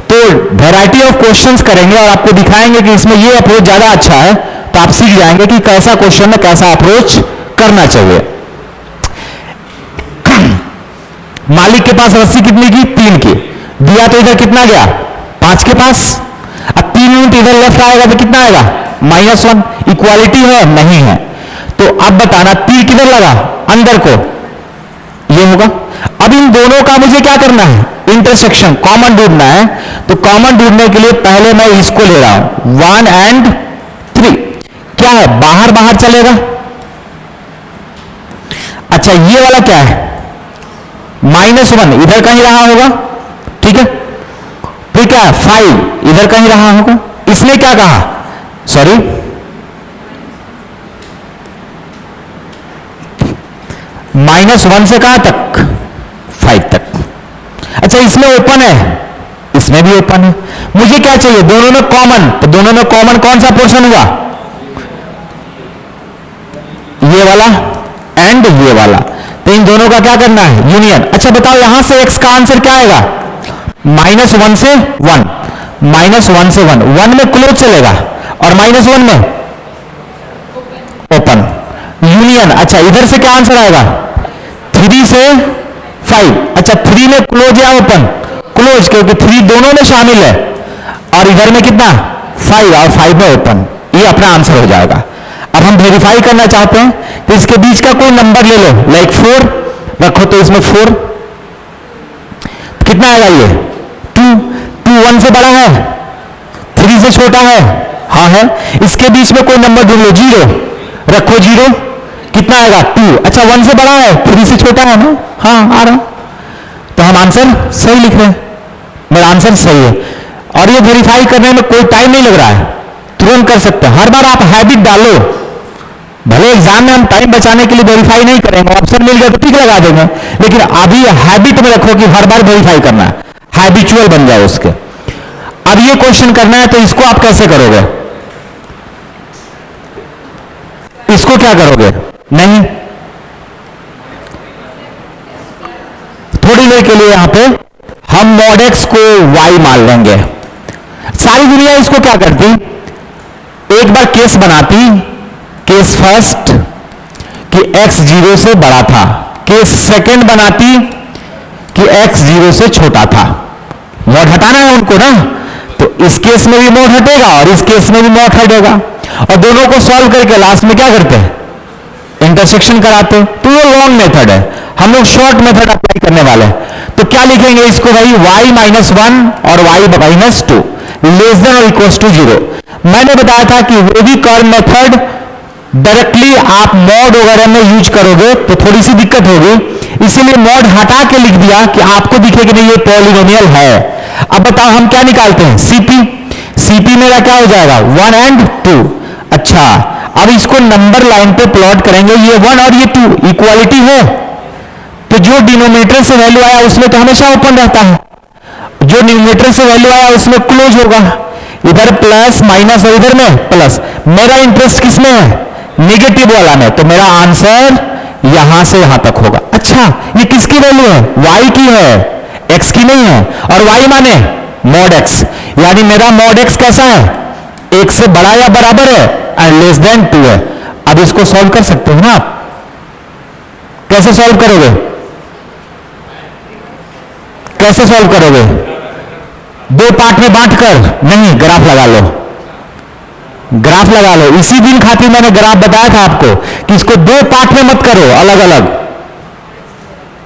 तो वैरायटी ऑफ क्वेश्चंस करेंगे और आपको दिखाएंगे कि इसमें ये अप्रोच ज्यादा अच्छा है, तो आप सीख जाएंगे कि कैसा क्वेश्चन में कैसा अप्रोच करना चाहिए। मालिक के पास रस्सी कितनी की? 3 की। दिया तो इधर कितना गया? 5 के पास। अब 3 यूनिट इधर लेफ्ट आएगा तो कितना आएगा? -1। इक्वालिटी है? नहीं है। तो अब बताना तीर किधर लगा? अंदर को। ये होगा। अब इन दोनों का मुझे क्या करना है? इंटरसेक्शन, कॉमन ढूंढना है। तो कॉमन ढूंढने के लिए पहले मैं इसको ले रहा हूं, 1 and 3। क्या है? बाहर बाहर चलेगा। अच्छा, ये वाला क्या है? -1 इधर कहीं रहा होगा, ठीक है। फिर क्या है? 5 इधर कहीं रहा होगा। इसने क्या कहा? सॉरी, -1 से कहां तक? 5 तक। अच्छा, इसमें ओपन है, इसमें भी ओपन है। मुझे क्या चाहिए? दोनों में कॉमन। तो दोनों में कॉमन कौन सा पोर्शन हुआ? ये वाला एंड ये वाला। तो इन दोनों का क्या करना है? यूनियन। अच्छा बताओ, यहां से x का आंसर क्या आएगा? -1 से 1। -1 से 1, 1 में क्लोज चलेगा और -1 में ओपन। यूनियन। अच्छा, इधर से क्या आंसर आएगा? 3 से 5। अच्छा, 3 में क्लोज या ओपन? क्लोज, क्योंकि 3 दोनों में शामिल है। और इधर में कितना? 5, और 5 में ओपन। ये अपना आंसर हो जाएगा। अब हम वेरीफाई करना चाहते हैं तो इसके बीच का कोई नंबर ले लो, लाइक 4 रखो। तो इसमें 4 कितना आएगा? ये 2 1 से बड़ा है, 3 से छोटा है, हाँ है। इसके बीच में कोई नंबर ढूंढ लो, 0 रखो, 0 कितना आएगा? 2। अच्छा, 1 से बड़ा है, 3 से छोटा है ना? हाँ आ रहा। तो हम आंसर सही लिख रहे हैं, मेरा आंसर सही है। और ये वेरीफाई करने में कोई टाइम नहीं लग रहा है, तुरंत कर सकते हैं। हर बार आप हैबिट डालो, भले एग्जाम में हम टाइम बचाने के लिए वेरीफाई नहीं करेंगे, ऑप्शन मिल गया तो टिक लगा देंगे, लेकिन अभी हैबिट में रखो कि हर बार वेरीफाई करना है, हैबिचुअल बन जाए उसके। अब ये क्वेश्चन करना है तो इसको आप कैसे करोगे? इसको क्या करोगे? नहीं, थोड़ी देर के लिए यहां पे हम mod x को y मान लेंगे। सारी दुनिया इसको क्या करती? एक बार केस बनाती, केस फर्स्ट कि x 0 से बड़ा था, केस सेकंड बनाती कि x 0 से छोटा था। मोड हटाना है उनको ना, तो इस केस में भी मोड हटेगा और इस केस में भी मोड हटेगा, और दोनों को सॉल्व करके लास्ट में क्या करते हैं? इंटरसेक्शन कराते हैं। तो ये लॉन्ग मेथड है, हम लोग शॉर्ट मेथड अप्लाई करने वाले हैं। तो क्या लिखेंगे इसको भाई? y -1 और y -2 लेस देन और इक्वल टू 0। मैंने बताया था कि वेवी कर्व मेथड डायरेक्टली आप मॉड वगैरह में यूज करोगे तो थोड़ी सी दिक्कत होगी, इसीलिए मॉड हटा के लिख दिया कि आपको दिखे कि नहीं ये पॉलिनोमियल है। अब बताओ हम क्या निकालते हैं, सीपी। सीपी मेरा क्या हो जाएगा, 1 एंड 2। अच्छा, अब इसको नंबर लाइन पे प्लॉट करेंगे, ये 1 और ये 2 इक्वालिटी है, तो जो डिनोमिनेटर से वैल्यू आया उसमें तो हमेशा ओपन रहता है, जो न्यूमरेटर से वैल्यू आया उसमें क्लोज होगा। इधर प्लस माइनस और इधर में प्लस। मेरा इंटरेस्ट किस में है, नेगेटिव वाला में, तो मेरा आंसर यहां से यहां तक होगा। अच्छा, ये किसकी वैल्यू है, y की है, x की नहीं है। और y माने मॉड x, यानी मेरा मॉड x कैसा है, 1 से बड़ा या बराबर है एंड लेस देन 2 है। अब इसको सॉल्व कर सकते हो ना आप, कैसे सॉल्व करोगे, कैसे सॉल्व करोगे, दो पार्ट में बांटकर नहीं, ग्राफ लगा लो, ग्राफ लगा लो। इसी दिन खातिर मैंने ग्राफ बताया था आपको कि इसको दो पार्ट में मत करो अलग अलग,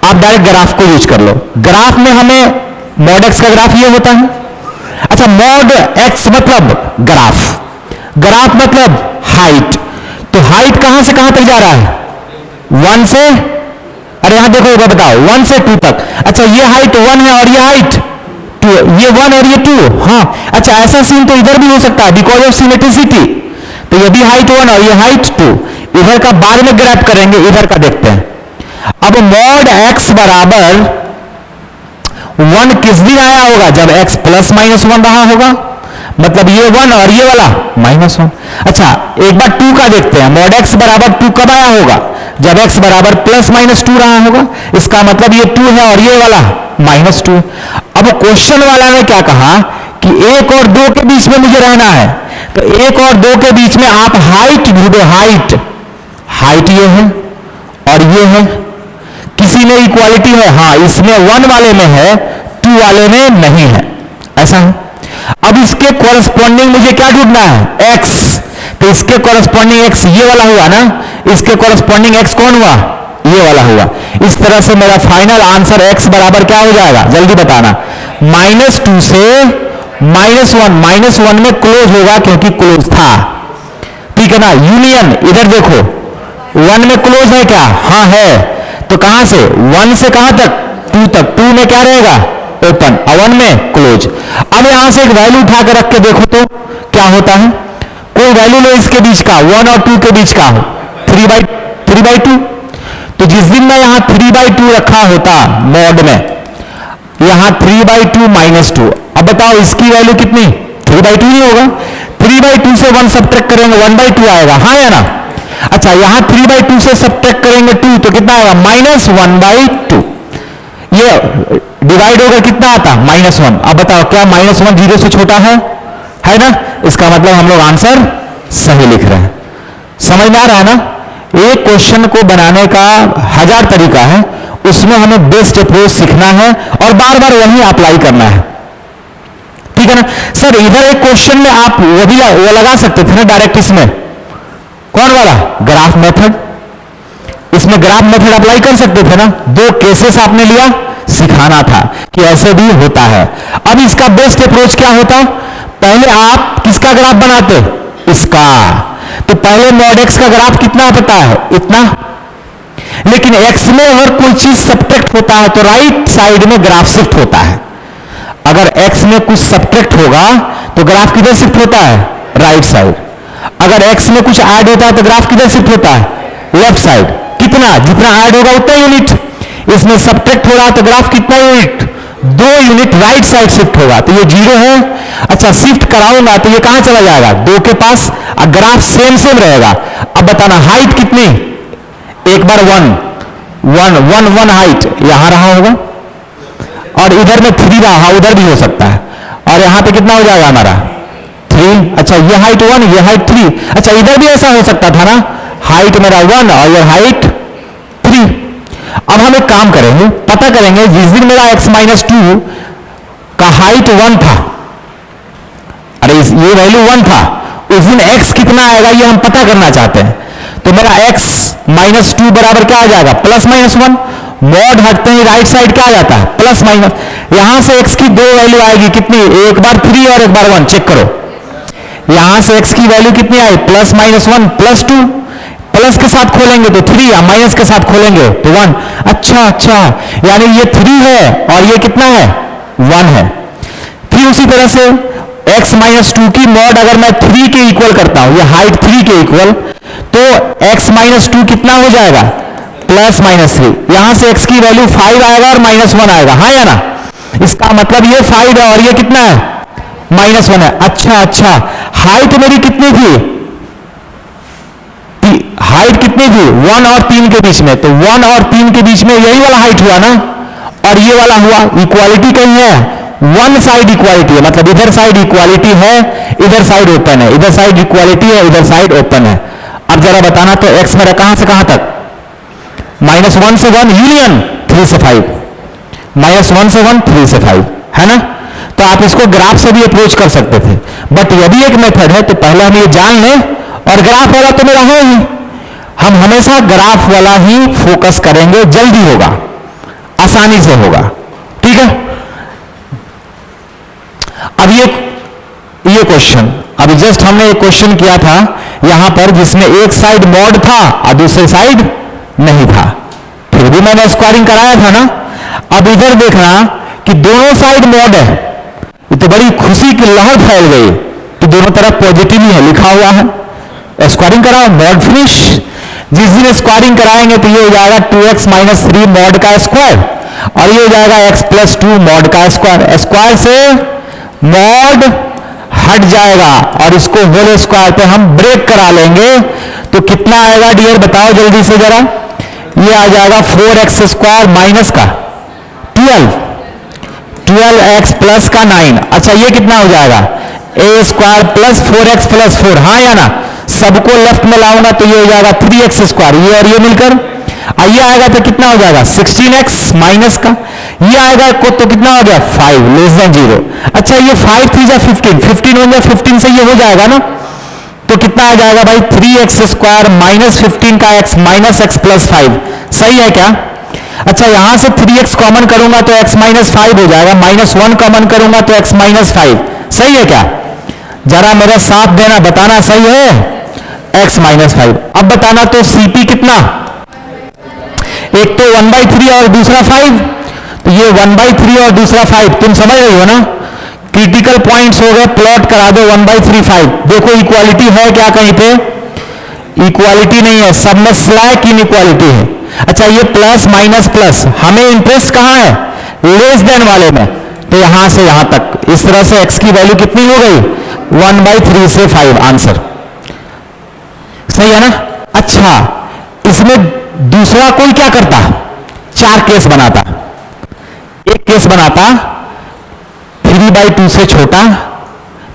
आप डायरेक्ट ग्राफ को यूज कर लो। ग्राफ में हमें मॉड एक्स का ग्राफ ये होता है। अच्छा, मॉड एक्स मतलब ग्राफ, ग्राफ मतलब हाइट, तो हाइट कहां से कहां तक जा रहा है, 1 से, अरे यहां देखो एक बताओ, 1 से 2 तक। अच्छा, ये हाइट 1 है और ये हाइट 2, ये 1 और ये 2। हाँ, अच्छा ऐसा सीन तो इधर भी हो सकता है बिकॉज ऑफ सिमेट्रिसिटी, तो ये भी हाइट 1 और ये हाइट 2। इधर का बाद में ग्रैप करेंगे, इधर का देखते हैं। अब मॉड x बराबर 1 किस दिन आया होगा, जब x प्लस माइनस 1 रहा होगा, मतलब ये 1 और ये वाला -1। अच्छा, एक बार 2 का देखते हैं, मॉड x बराबर 2 कब आया होगा, जब x बराबर प्लस माइनस 2 रहा होगा, इसका मतलब ये 2 है और ये वाला -2। अब क्वेश्चन वाला ने क्या कहा कि 1 और 2 के बीच में मुझे रहना है, तो 1 और 2 के बीच में आप हाइट ढूंढो, हाइट, हाइट ये है और ये है, किसी में इक्वालिटी है, हाँ इसमें 1 वाले में है, 2 वाले में नहीं है, ऐसा है। अब इसके कॉरेस्पॉन्डिंग मुझे क्या ढूंढना है, x, तो इसके कॉरेस्पॉन्डिंग x ये वाला हुआ ना, इसके कॉरेस्पॉन्डिंग x कौन हुआ, ये वाला हुआ। इस तरह से मेरा फाइनल आंसर x बराबर क्या हो जाएगा, जल्दी बताना, -2 से -1, -1 में क्लोज होगा क्योंकि क्लोज था, ठीक है ना। यूनियन, इधर देखो 1 में क्लोज है क्या, हाँ है, तो कहां से 1 से कहां तक, 2 तक, 2 में क्या रहेगा ओपन, 1 में क्लोज। अब यहां से एक वैल्यू उठा कर रख के देखो तो क्या होता है, कोई वैल्यू लो इसके बीच का, 1 और 2 के बीच का, 3/2। तो जिस दिन मैं यहां 3/2 रखा होता मॉड में, यहां 3/2 -2, अब बताओ इसकी वैल्यू कितनी, 3/2 ही होगा। 3/2 से 1 सब्ट्रैक्ट करेंगे 1/2 आएगा, हाँ या ना। अच्छा, यहां 3/2 से सब्ट्रैक्ट करेंगे 2 तो कितना आएगा, -1/2। ये डिवाइड होकर कितना आता, -1। अब बताओ क्या -1 0 से छोटा है ना, इसका मतलब हम लोग आंसर सही लिख रहे हैं। समझ में आ रहा है ना। एक क्वेश्चन को बनाने का 1000 तरीका है, उसमें हमें बेस्ट अप्रोच सीखना है और बार बार वही अप्लाई करना है, ठीक है ना। सर इधर एक क्वेश्चन में आप वो लगा सकते थे ना डायरेक्ट, इसमें कौन वाला, ग्राफ मेथड, इसमें ग्राफ मेथड अप्लाई कर सकते थे ना। 2 केसेस आपने लिया, सिखाना था कि ऐसे भी होता है। अब इसका बेस्ट अप्रोच क्या होता, पहले आप किसका ग्राफ बनाते, इसका, तो पहले मॉड x का ग्राफ कितना पता है, इतना, लेकिन x में अगर कोई चीज सब्ट्रैक्ट होता है तो राइट साइड में ग्राफ शिफ्ट होता है। अगर x में कुछ सब्ट्रैक्ट होगा तो ग्राफ किधर शिफ्ट होता है, राइट साइड। अगर x में कुछ ऐड होता है तो ग्राफ किधर शिफ्ट होता है, लेफ्ट साइड। कितना, जितना ऐड होगा उतना यूनिट, इसमें सब्ट्रैक्ट हो रहा है तो ग्राफ कितना unit, 2 unit right side shift होगा, तो ये 0 है। अच्छा, शिफ्ट कराऊंगा तो ये कहां चला जाएगा, 2 के पास, ग्राफ सेम रहेगा। अब बताना हाइट कितनी, एक बार 1 हाइट यहां रहा होगा और इधर में 3 रहा, हाँ उधर भी हो सकता है, और यहां पे कितना हो जाएगा हमारा 3। अच्छा, ये हाइट 1, ये हाइट 3। अच्छा, इधर भी ऐसा हो सकता था ना, हाइट मेरा 1 और ये हाइट 3। अब हम एक काम करेंगे, पता करेंगे जिस दिन मेरा x-2 का हाइट 1 था, अरे ये वैल्यू 1 था, उस दिन x कितना आएगा ये हम पता करना चाहते हैं। तो मेरा x-2 बराबर क्या आ जाएगा, +-1। मॉड हटते ही राइट साइड क्या आ जाता है, +-। यहां से x की 2 वैल्यू आएगी कितनी, एक बार 3 और एक बार 1, चेक करो। यहां से x की वैल्यू कितनी आई, +-1 +2, प्लस के साथ खोलेंगे तो 3, या माइनस के साथ खोलेंगे तो 1। अच्छा, यानी ये 3 है और ये कितना है, 1 है। फिर उसी तरह से x माइनस 2 की मॉड अगर मैं 3 के इक्वल करता हूं, ये हाइट 3 के इक्वल, तो x माइनस 2 कितना हो जाएगा, प्लस माइनस 3। यहां से x की वैल्यू 5 आएगा और -1 आएगा, हाँ या ना। इसका मतलब ये 5 है और ये कितना है, -1 है। अच्छा, हाइट मेरी कितनी थी, हाइट कितनी थी, 1 और 3 के बीच में, तो 1 और 3 के बीच में यही वाला हाइट हुआ ना, और ये वाला हुआ। इक्वालिटी कहीं है, वन साइड इक्वालिटी है, मतलब इधर साइड इक्वालिटी है, इधर साइड ओपन है, इधर साइड इक्वालिटी है, इधर साइड ओपन है। अब जरा बताना तो x मेरा कहां से कहां तक, -1 से 1 यूनियन 3 से 5, -1 से 1 3 से 5, है ना। तो आप इसको ग्राफ से भी अप्रोच कर सकते थे, बट यदि एक मेथड है तो पहले हम ये जान लें, और ग्राफ वाला तो मेरा है ही, हम हमेशा ग्राफ वाला ही फोकस करेंगे, जल्दी होगा, आसानी से होगा, ठीक है। अब ये क्वेश्चन, अभी जस्ट हमने एक क्वेश्चन किया था यहां पर, जिसमें एक साइड मॉड था और दूसरे साइड नहीं था, फिर भी मैंने स्क्वायरिंग कराया था ना। अब इधर देखना कि दोनों साइड मॉड है, ये तो बड़ी खुशी की लहर फैल गई कि दोनों तरफ पॉजिटिव ही है, लिखा हुआ है। स्क्वायरिंग कराओ, मॉड फिनिश। जिस दिन स्क्वायरिंग कराएंगे तो ये हो जाएगा 2x माइनस 3 मॉड का स्क्वायर, और ये हो जाएगा x प्लस 2 मॉड का स्क्वायर। स्क्वायर से मॉड हट जाएगा और इसको होल स्क्वायर पे हम ब्रेक करा लेंगे, तो कितना आएगा डियर, बताओ जल्दी से जरा। ये आ जाएगा 4x स्क्वायर माइनस का 12x प्लस का 9। अच्छा, ये कितना हो जाएगा, a square plus 4x plus 4, हाँ या ना। सबको लेफ्ट में लाऊंगा तो ये हो जाएगा 3x स्क्वायर, ये और ये मिलकर, ये आएगा तो कितना हो जाएगा 16x माइनस का, ये आएगा तो कितना हो गया 5 लेस देन 0। अच्छा, ये 5 3 जा 15, 15 हो गया, 15 से ये हो जाएगा ना, तो कितना आ जाएगा भाई 3x स्क्वायर माइनस 15 का x माइनस x प्लस 5, सही है क्या। अच्छा, यहां से 3x कॉमन करूंगा तो x माइनस 5 हो जाएगा, -1 कॉमन करूंगा तो x माइनस 5, सही है क्या। जरा मेरा साथ देना, बताना सही है, x माइनस 5। अब बताना तो CP कितना, एक तो 1/3 और दूसरा 5, तो ये 1/3 और दूसरा 5, तुम समझ रही हो ना। क्रिटिकल पॉइंट्स हो गए, प्लॉट करा दो 1/3 5। देखो इक्वालिटी है क्या, कहीं पे इक्वालिटी नहीं है, सब में स्लैक इनइक्वालिटी है। अच्छा, ये प्लस माइनस प्लस, हमें इंटरेस्ट कहां है, लेस देन वाले में, तो यहां से यहां तक, इस तरह से x की वैल्यू कितनी हो गई 1/3 से 5, आंसर सही है ना। अच्छा, इसमें दूसरा कोई क्या करता, 4 केस बनाता। एक केस बनाता 3/2 से छोटा,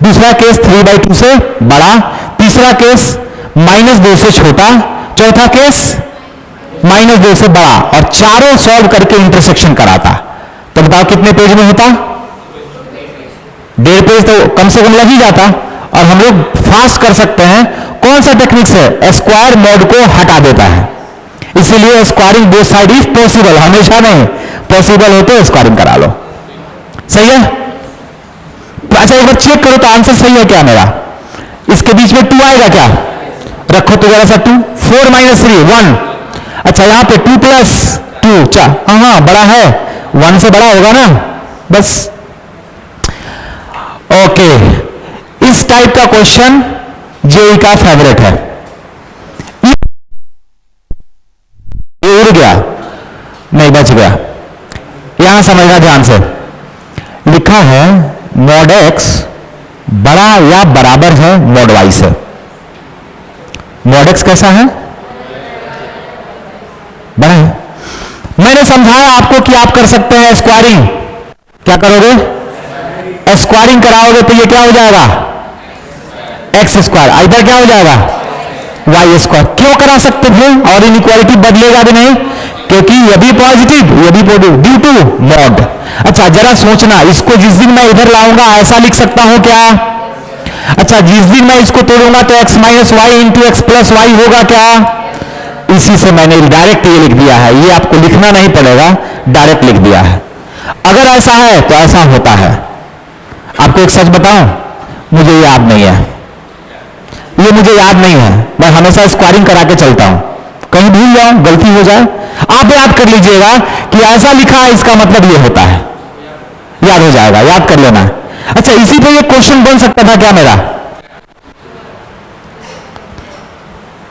दूसरा केस 3/2 से बड़ा, तीसरा केस -2 से छोटा, चौथा केस -2 से बड़ा, और चारों सॉल्व करके इंटरसेक्शन कराता। तो बताओ कितने पेज में होता, 1.5 पेज तो कम से कम लग ही जाता। और हम लोग फास्ट कर सकते हैं, कौन सा टेक्निक से, स्क्वायर मॉड को हटा देता है, इसीलिए squaring both side if possible, हमेशा नहीं, पॉसिबल हो तो स्क्वायरिंग करा लो, सही है। अच्छा, एक बार चेक करो तो आंसर सही है क्या मेरा। इसके बीच में 2 आएगा क्या, रखो तो जरा सा 2, 4 - 3 1। अच्छा, यहां पे 2 + 2 4, हाँ बड़ा है, 1 से बड़ा होगा ना, बस ओके। इस टाइप का क्वेश्चन जेई का फेवरेट है। ये उड़ गया नहीं, बच गया। यहां समझना ध्यान से, लिखा है मॉड x बड़ा या बराबर है मॉड y से। मॉड x कैसा है, बड़ा है। मैंने समझाया आपको कि आप कर सकते हैं स्क्वायरिंग, क्या करोगे, स्क्वायरिंग कराओगे तो ये क्या हो जाएगा x स्क्वायर, इधर क्या हो जाएगा y स्क्वायर। क्यों करा सकते थे, और इनइक्वालिटी बदलेगा भी नहीं, क्योंकि ये भी पॉजिटिव ये भी पॉजिटिव, ड्यू टू मॉड। अच्छा, जरा सोचना, इसको जिस दिन मैं इधर लाऊंगा ऐसा लिख सकता हूं क्या। अच्छा, जिस दिन मैं इसको तोड़ूंगा तो x minus Y into X plus Y होगा क्या। इसी से मैंने डायरेक्ट ये लिख दिया है, ये आपको लिखना नहीं पड़ेगा, डायरेक्ट लिख दिया है। अगर ऐसा है तो ऐसा होता है। आपको एक सच बताऊं, मुझे याद नहीं है, ये मुझे याद नहीं है, मैं हमेशा स्क्वायरिंग करा के चलता हूं, कहीं भूल जाओ, गलती हो जाए, आप याद कर लीजिएगा कि ऐसा लिखा है इसका मतलब ये होता है, याद हो जाएगा, याद कर लेना। अच्छा, इसी पे ये क्वेश्चन बन सकता था क्या मेरा,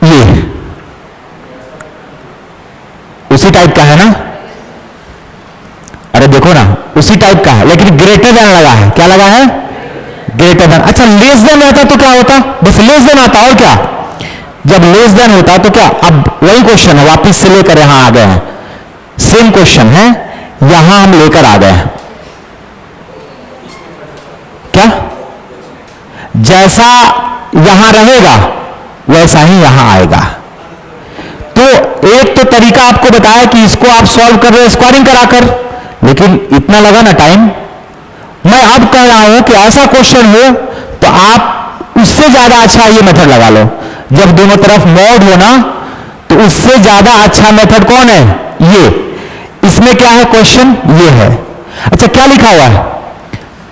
ये उसी टाइप का है ना, अरे देखो ना उसी टाइप का है, लेकिन ग्रेटर देन लगा है, क्या लगा है, ग्रेटर देन। अच्छा, लेस देन रहता तो क्या होता, बस लेस देन आता, और क्या, जब लेस देन होता तो क्या, अब वही क्वेश्चन है, वापिस से लेकर यहां आ गए हैं, सेम क्वेश्चन है, यहां हम लेकर आ गए हैं, क्या, जैसा यहां रहेगा वैसा ही यहां आएगा। तो एक तो तरीका आपको बताया कि इसको आप सॉल्व कर रहे हो स्क्वायरिंग कराकर, लेकिन इतना लगा ना टाइम, मैं अब कह रहा हूं कि ऐसा क्वेश्चन हो तो आप उससे ज्यादा अच्छा ये मेथड लगा लो, जब दोनों तरफ मॉड हो ना, तो उससे ज्यादा अच्छा मेथड कौन है, ये। इसमें क्या है क्वेश्चन, ये है। अच्छा, क्या लिखा हुआ है,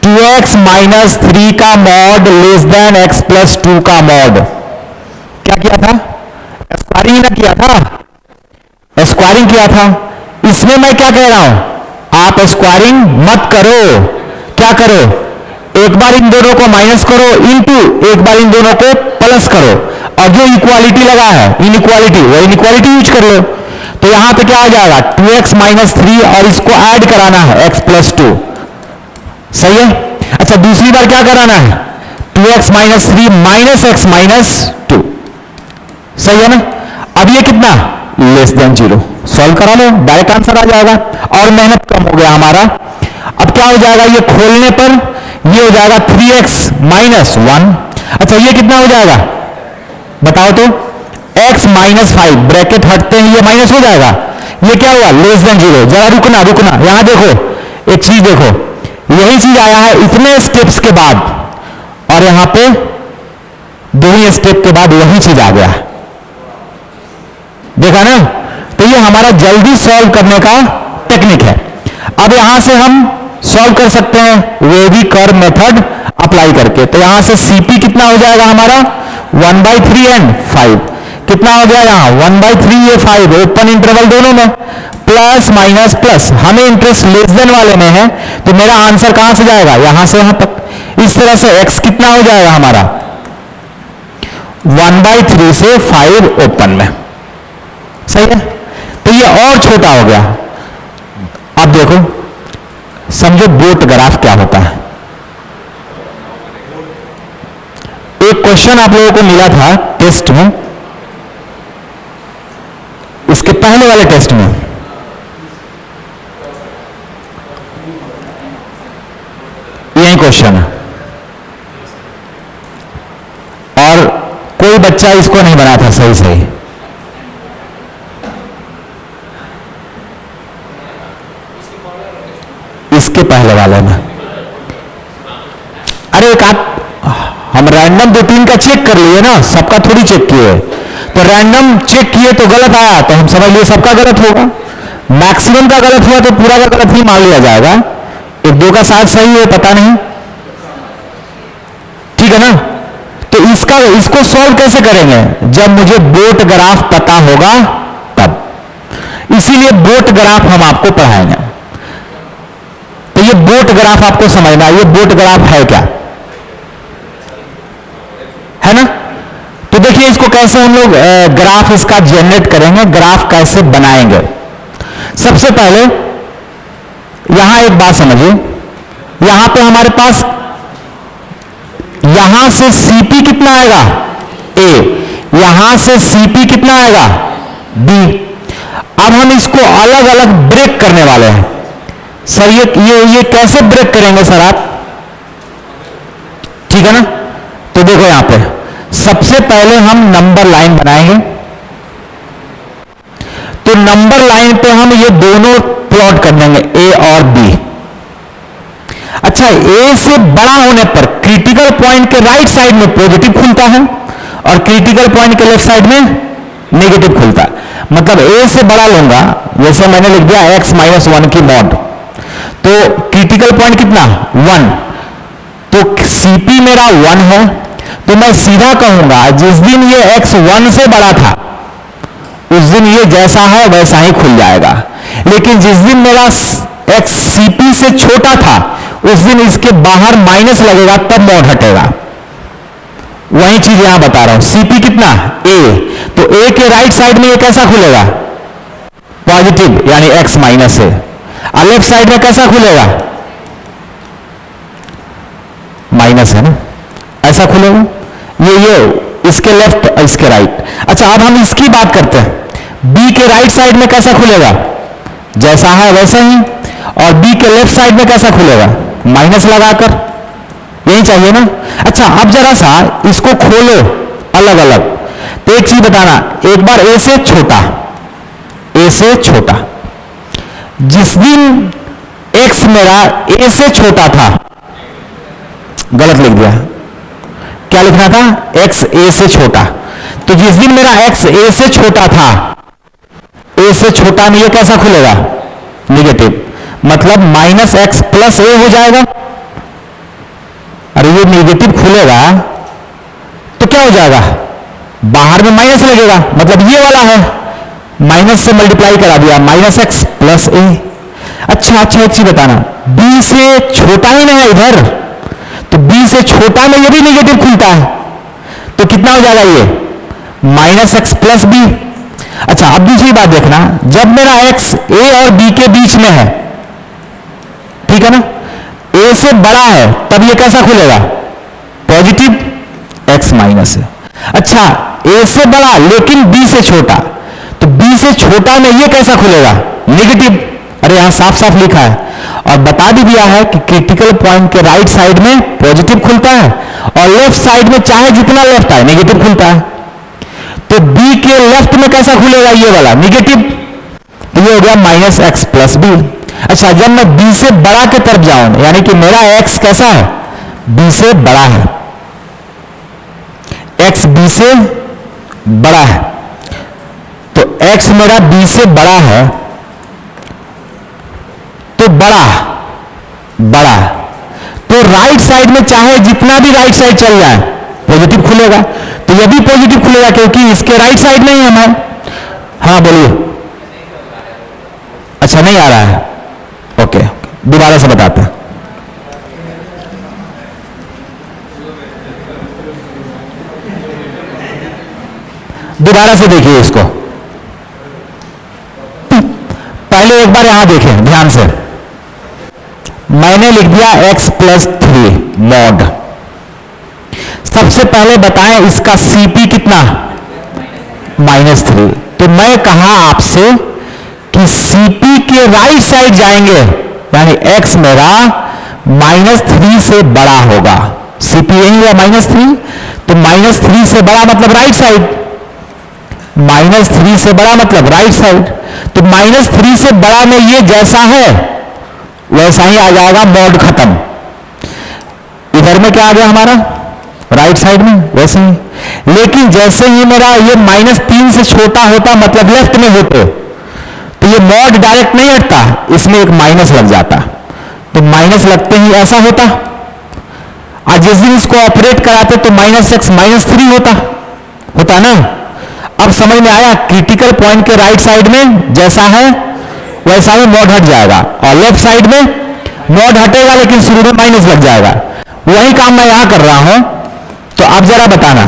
2x माइनस 3 का mod less than x plus 2 का मॉड। क्या किया था, स्क्वायरिंग ना किया था, स्क्वायरिंग किया था। इसमें मैं क्या कह रहा हूं, आप स्क्वायरिंग मत करो, क्या करो, एक बार इन दोनों को माइनस करो इनटू एक बार इन दोनों को प्लस करो, और जो इक्वालिटी लगा है इनइक्वालिटी, वो इनइक्वालिटी यूज कर लो। तो यहां पे क्या आ जाएगा, 2x माइनस 3 और इसको ऐड कराना है x प्लस 2, सही है। अच्छा, दूसरी बार क्या कराना है, 2x minus 3 minus x minus 2, सही है ना। अब ये कितना, लेस देन 0, सॉल्व करा लो, डायरेक्ट आंसर आ जाएगा, और मेहनत कम हो गया हमारा। अब क्या हो जाएगा, ये खोलने पर ये हो जाएगा 3x माइनस 1। अच्छा, ये कितना हो जाएगा बताओ तो, x माइनस 5, ब्रैकेट हटते हैं ये माइनस हो जाएगा, ये क्या हुआ, लेस देन 0। जरा रुकना रुकना, यहां देखो, एक चीज देखो, यही चीज आया है इतने स्टेप्स के बाद, और यहां पे 2 ही स्टेप के बाद वही चीज आ गया, देखा ना। तो ये हमारा जल्दी सॉल्व करने का टेक्निक है। अब यहां से हम सॉल्व कर सकते हैं वेवी कर्व मेथड अप्लाई करके। तो यहां से CP कितना हो जाएगा हमारा, 1/3 एंड 5, कितना हो गया यहाँ 1/3 ये 5, ओपन इंटरवल दोनों में, प्लस माइनस प्लस, हमें इंटरेस्ट लेस देन वाले में है, तो मेरा आंसर कहां से जाएगा, यहां से यहां तक। इस तरह से x कितना हो जाएगा हमारा, 1/3 से 5 ओपन में, सही है। तो ये और छोटा हो गया। अब देखो, समझो बोट ग्राफ क्या होता है। एक क्वेश्चन आप लोगों को मिला था टेस्ट में, इसके पहले वाले टेस्ट में, यही क्वेश्चन है, और कोई बच्चा इसको नहीं बना था सही सही। इसके पहले वाले में, अरे एक आप, हम रैंडम 2-3 का चेक कर लिए ना, सबका थोड़ी चेक किए, तो रैंडम चेक किए तो गलत आया तो हम समझ लिए सबका गलत होगा, मैक्सिमम का गलत हुआ तो पूरा का गलत ही मान लिया जाएगा, 1-2 का शायद सही हो, पता नहीं, ठीक है ना। तो इसको सॉल्व कैसे करेंगे, जब मुझे बोट ग्राफ पता होगा तब, इसीलिए बोट ग्राफ हम आपको पढ़ाएंगे। तो ये बोट ग्राफ आपको समझना, ये बोट ग्राफ है क्या, है ना। तो देखिए इसको कैसे हम लोग ग्राफ इसका जनरेट करेंगे, ग्राफ कैसे बनाएंगे। सबसे पहले यहां एक बात समझिए, यहां पे हमारे पास यहां से CP कितना आएगा A, यहां से CP कितना आएगा B। अब हम इसको अलग अलग ब्रेक करने वाले हैं सर। ये कैसे ब्रेक करेंगे सर आप, ठीक है ना। तो देखो यहां पे सबसे पहले हम नंबर लाइन बनाएंगे, तो नंबर लाइन पे हम ये दोनों प्लॉट कर देंगे A और B। अच्छा, A से बड़ा होने पर क्रिटिकल पॉइंट के राइट साइड में पॉजिटिव खुलता है और क्रिटिकल पॉइंट के लेफ्ट साइड में नेगेटिव खुलता है। मतलब A से बड़ा लूंगा, जैसे मैंने लिख दिया x माइनस 1 की मॉड, तो क्रिटिकल पॉइंट कितना 1, तो CP मेरा 1 है, तो मैं सीधा कहूंगा जिस दिन ये x 1 से बड़ा था उस दिन ये जैसा है वैसा ही खुल जाएगा, लेकिन जिस दिन मेरा x CP से छोटा था उस दिन इसके बाहर माइनस लगेगा तब मॉड हटेगा। वही चीज यहां बता रहा हूं। CP कितना a, तो a के राइट साइड में ये कैसा खुलेगा? पॉजिटिव, यानी x माइनस है। और लेफ्ट साइड में कैसा खुलेगा? माइनस है ना, ऐसा खुलेगा। ये इसके लेफ्ट और इसके राइट। अच्छा, अब हम इसकी बात करते हैं। b के राइट साइड में कैसा खुलेगा? जैसा है वैसा ही। और b के लेफ्ट साइड में कैसा खुलेगा? माइनस लगाकर। यही चाहिए ना। अच्छा, अब जरा सा इसको खोलो अलग अलग। तो एक चीज बताना, एक बार a से छोटा, a से छोटा। जिस दिन x मेरा a से छोटा था, गलत लिख दिया, क्या लिखना था? x a से छोटा। तो जिस दिन मेरा x a से छोटा था, a से छोटा में ये कैसा खुलेगा? निगेटिव, मतलब माइनस एक्स प्लस ए हो जाएगा। अरे ये नेगेटिव खुलेगा तो क्या हो जाएगा? बाहर में माइनस लगेगा, मतलब ये वाला है, माइनस से मल्टीप्लाई करा दिया, माइनस एक्स प्लस ए। अच्छा, एक चीज बताना, b से छोटा ही ना है इधर, तो b से छोटा में ये भी नेगेटिव खुलता है, तो कितना हो जाएगा ये? Minus X plus B. अच्छा, अब दूसरी बात देखना, जब मेरा x a और b के बीच में है, ठीक है ना, a से बड़ा है, तब ये कैसा खुलेगा? पॉजिटिव, x माइनस है। अच्छा, a से बड़ा लेकिन b से छोटा, तो b से छोटा में ये कैसा खुलेगा? नेगेटिव। अरे यहां साफ साफ लिखा है और बता भी दिया है कि क्रिटिकल पॉइंट के राइट साइड में पॉजिटिव खुलता है और लेफ्ट साइड में चाहे जितना लेफ्ट आए नेगेटिव खुलता है। तो b के लेफ्ट में कैसा खुलेगा? ये वाला नेगेटिव, तो ये हो गया माइनस एक्स प्लस बी। अच्छा, जब मैं b से बड़ा के तरफ जाऊं, यानी कि मेरा x कैसा है? b से बड़ा है, x b से बड़ा है, तो x मेरा b से बड़ा है, तो बड़ा, तो राइट साइड में चाहे जितना भी राइट साइड चल जाए पॉजिटिव खुलेगा। तो ये भी पॉजिटिव खुलेगा क्योंकि इसके राइट साइड में ही हम है। हाँ बोलिए। अच्छा, नहीं आ रहा है, ओके, दोबारा से बताते हैं। दोबारा से देखिए इसको, पहले एक बार यहां देखें ध्यान से। मैंने लिख दिया x प्लस 3 मॉड। सबसे पहले बताएं इसका CP कितना? -3। तो मैं कहा आपसे कि CP के राइट साइड जाएंगे, यानी x मेरा -3 से बड़ा होगा। CP यही हुआ -3, तो -3 से बड़ा मतलब राइट साइड, -3 से बड़ा मतलब राइट साइड। तो -3 से बड़ा में ये जैसा है वैसा ही आ जाएगा, मॉड खत्म। इधर में क्या आ गया हमारा? राइट साइड में वैसे ही। लेकिन जैसे ही मेरा ये -3 से छोटा होता, मतलब लेफ्ट में होते, तो ये मॉड डायरेक्ट नहीं हटता, इसमें एक माइनस लग जाता, तो माइनस लगते ही ऐसा होता। आज जिस दिन इसको ऑपरेट कराते तो -x -3 होता ना। अब समझ में आया, क्रिटिकल पॉइंट के राइट साइड में जैसा है वैसा ही मॉड हट जाएगा, और लेफ्ट साइड में मॉड हटेगा लेकिन शुरू में माइनस लग जाएगा। वही काम मैं यहां कर रहा हूं। तो अब जरा बताना,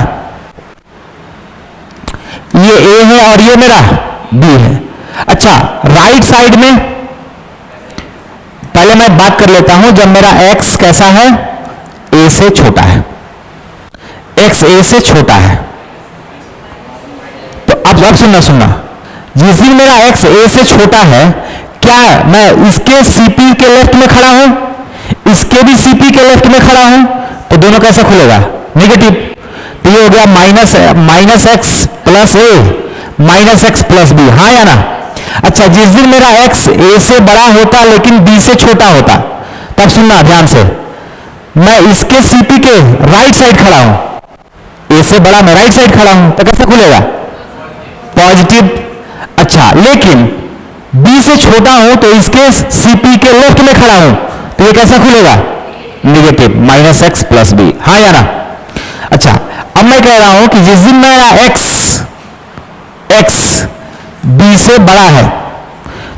ये a है और ये मेरा b है। अच्छा, राइट साइड में पहले मैं बात कर लेता हूं, जब मेरा x कैसा है? a से छोटा है, x a से छोटा है। तो अब सुनना, जिस दिन मेरा x a से छोटा है, क्या मैं इसके CP के लेफ्ट में खड़ा हूं, इसके भी CP के लेफ्ट में खड़ा हूं, तो दोनों कैसा खुलेगा? नेगेटिव। तो ये हो गया माइनस एक्स प्लस ए माइनस एक्स प्लस बी, हाँ या ना? अच्छा, जिस दिन मेरा x a से बड़ा होता लेकिन b से छोटा होता, तब सुनना ध्यान से, मैं इसके CP के राइट साइड खड़ा हूं, a से बड़ा मैं राइट साइड खड़ा हूं, तो कैसे खुलेगा? पॉजिटिव। अच्छा, लेकिन b से छोटा हूं तो इसके CP के लेफ्ट में खड़ा हूं, तो ये कैसा खुलेगा? Negative, minus X plus B, हाँ या ना? अच्छा, मैं कह रहा हूं कि जिस दिन मेरा x b से बड़ा है,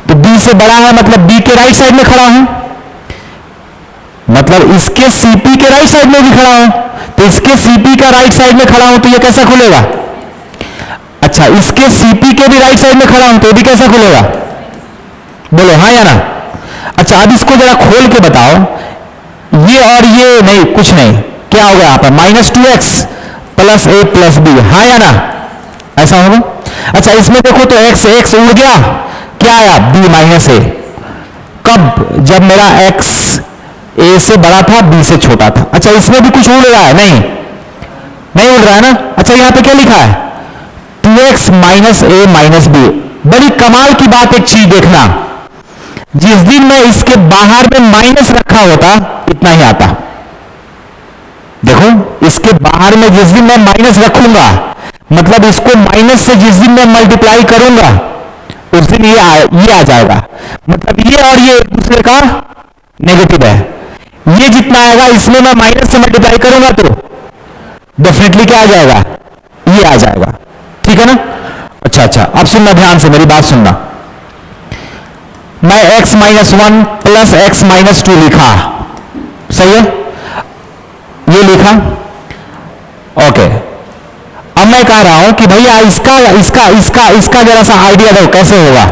तो b से बड़ा है मतलब b के राइट साइड में खड़ा हूं, मतलब इसके cp के राइट साइड में भी खड़ा हूं, तो इसके cp का राइट साइड में खड़ा हूं तो ये कैसा खुलेगा? अच्छा, इसके cp के भी राइट साइड में खड़ा हूं तो ये भी कैसा खुलेगा? बोलो हाँ या ना। अच्छा, अब इसको जरा खोल के बताओ, ये और ये नहीं, कुछ नहीं, क्या होगा यहां पर? -2x plus a plus b, हाँ या ना, ऐसा होगा। अच्छा, इसमें देखो तो x उड़ गया, क्या आया? b minus a। कब? जब मेरा x a से बड़ा था, b से छोटा था। अच्छा, इसमें भी कुछ उड़ रहा है? नहीं उड़ रहा है ना। अच्छा, यहां पे क्या लिखा है? 2x minus a minus b। बड़ी कमाल की बात, एक चीज देखना, जिस दिन मैं इसके बाहर में माइनस रखा होता इतना ही आता। देखो, इसके बाहर में जिस दिन मैं माइनस रखूंगा, मतलब इसको माइनस से जिस दिन मैं मल्टीप्लाई करूंगा उस दिन ये आ जाएगा, मतलब ये और ये एक दूसरे का नेगेटिव है। ये जितना आएगा इसमें मैं माइनस से मल्टीप्लाई करूंगा तो डेफिनेटली क्या आ जाएगा? ये आ जाएगा। ठीक है ना। अच्छा, अब सुनना ध्यान से, मेरी बात सुनना। मैं x minus 1 plus x minus 2 लिखा, सही है, ये लिखा, ओके। अब मैं कह रहा हूं कि भैया इसका जरा सा आइडिया दो, कैसे होगा?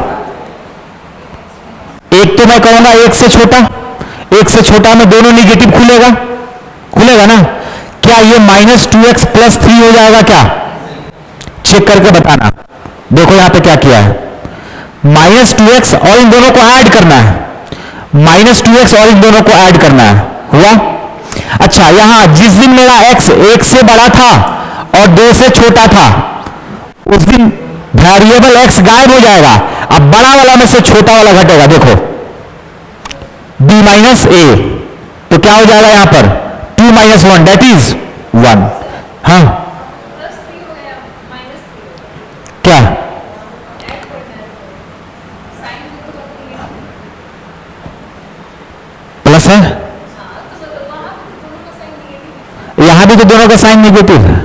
एक तो मैं कहूंगा एक से छोटा में दोनों निगेटिव खुलेगा ना। क्या ये -2x प्लस 3 हो जाएगा क्या? चेक करके बताना। देखो यहां पे क्या किया है, -2x और इन दोनों को ऐड करना है, -2x और इन दोनों को ऐड करना है, हुआ। अच्छा, यहां जिस दिन मेरा x 1 से बड़ा था और 2 से छोटा था, उस दिन वेरिएबल x गायब हो जाएगा। अब बड़ा वाला में से छोटा वाला घटेगा, देखो b माइनस a, तो क्या हो जाएगा यहां पर? 2 माइनस 1 दैट इज 1। हाँ, क्या? प्लस है, यहां भी तो दोनों का साइन निगेटिव है।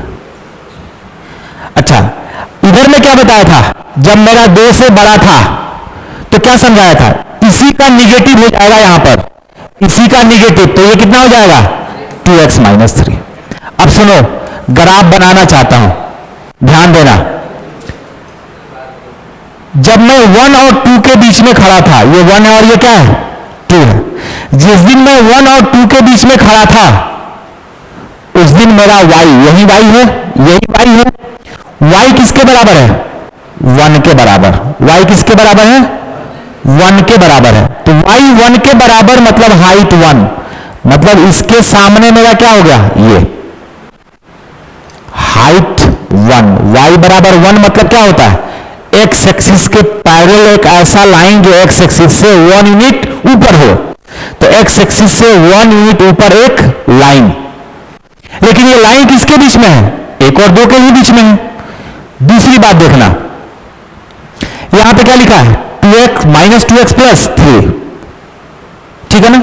अच्छा, इधर में क्या बताया था? जब मेरा 2 से बड़ा था तो क्या समझाया था? इसी का निगेटिव हो जाएगा यहां पर, इसी का निगेटिव, तो ये कितना हो जाएगा? 2x minus 3। अब सुनो, ग्राफ बनाना चाहता हूं, ध्यान देना। जब मैं 1 और 2 के बीच में खड़ा था, ये 1 है और ये क्या है? 2 है। जिस दिन मैं 1 और 2 के बीच में खड़ा था उस दिन मेरा y, यही y है, y किसके बराबर है? 1 के बराबर। y किसके बराबर है? 1 के बराबर है। तो y 1 के बराबर मतलब हाइट 1, मतलब इसके सामने मेरा क्या हो गया? ये हाइट 1, y बराबर 1 मतलब क्या होता है? x एक्सिस के पैरेलल एक ऐसा लाइन जो x एक्सिस से 1 यूनिट ऊपर हो, तो x एक्सिस से 1 यूनिट ऊपर एक लाइन। लेकिन ये लाइन किसके बीच में है? 1 और 2 के ही बीच में है। दूसरी बात देखना, यहां पे क्या लिखा है? 2x माइनस 2x प्लस 3, ठीक है ना।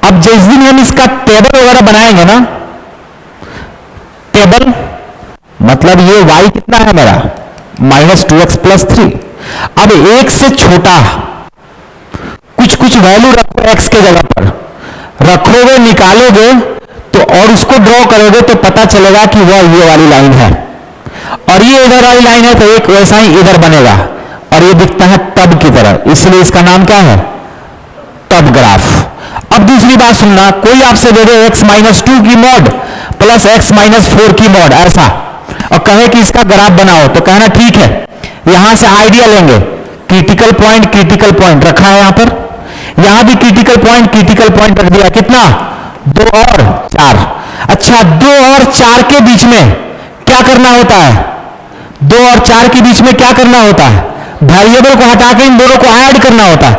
अब जिस दिन हम इसका टेबल वगैरह बनाएंगे ना, टेबल मतलब ये y कितना है मेरा? -2x plus 3। अब 1 से छोटा कुछ वैल्यू रखो x के जगह पर, रखोगे, निकालोगे तो और उसको ड्रॉ करोगे तो पता चलेगा कि वह ये वाली लाइन है, और ये इधर वाली लाइन है, तो एक वैसा ही इधर बनेगा, और ये दिखता है तब की तरह, इसलिए इसका नाम क्या है? तब ग्राफ। अब दूसरी बात सुनना, कोई आपसे दे दे x माइनस 2 की मॉड प्लस x माइनस 4 की मॉड ऐसा, और कहे कि इसका ग्राफ बनाओ, तो कहना ठीक है, यहां से आइडिया लेंगे। क्रिटिकल पॉइंट रखा है यहां पर, यहां भी क्रिटिकल पॉइंट रख दिया, कितना? 2 और 4। अच्छा, 2 और 4 के बीच में क्या करना होता है? 2 और 4 के बीच में क्या करना होता है? वेरिएबल को हटा के इन दोनों को ऐड करना होता है।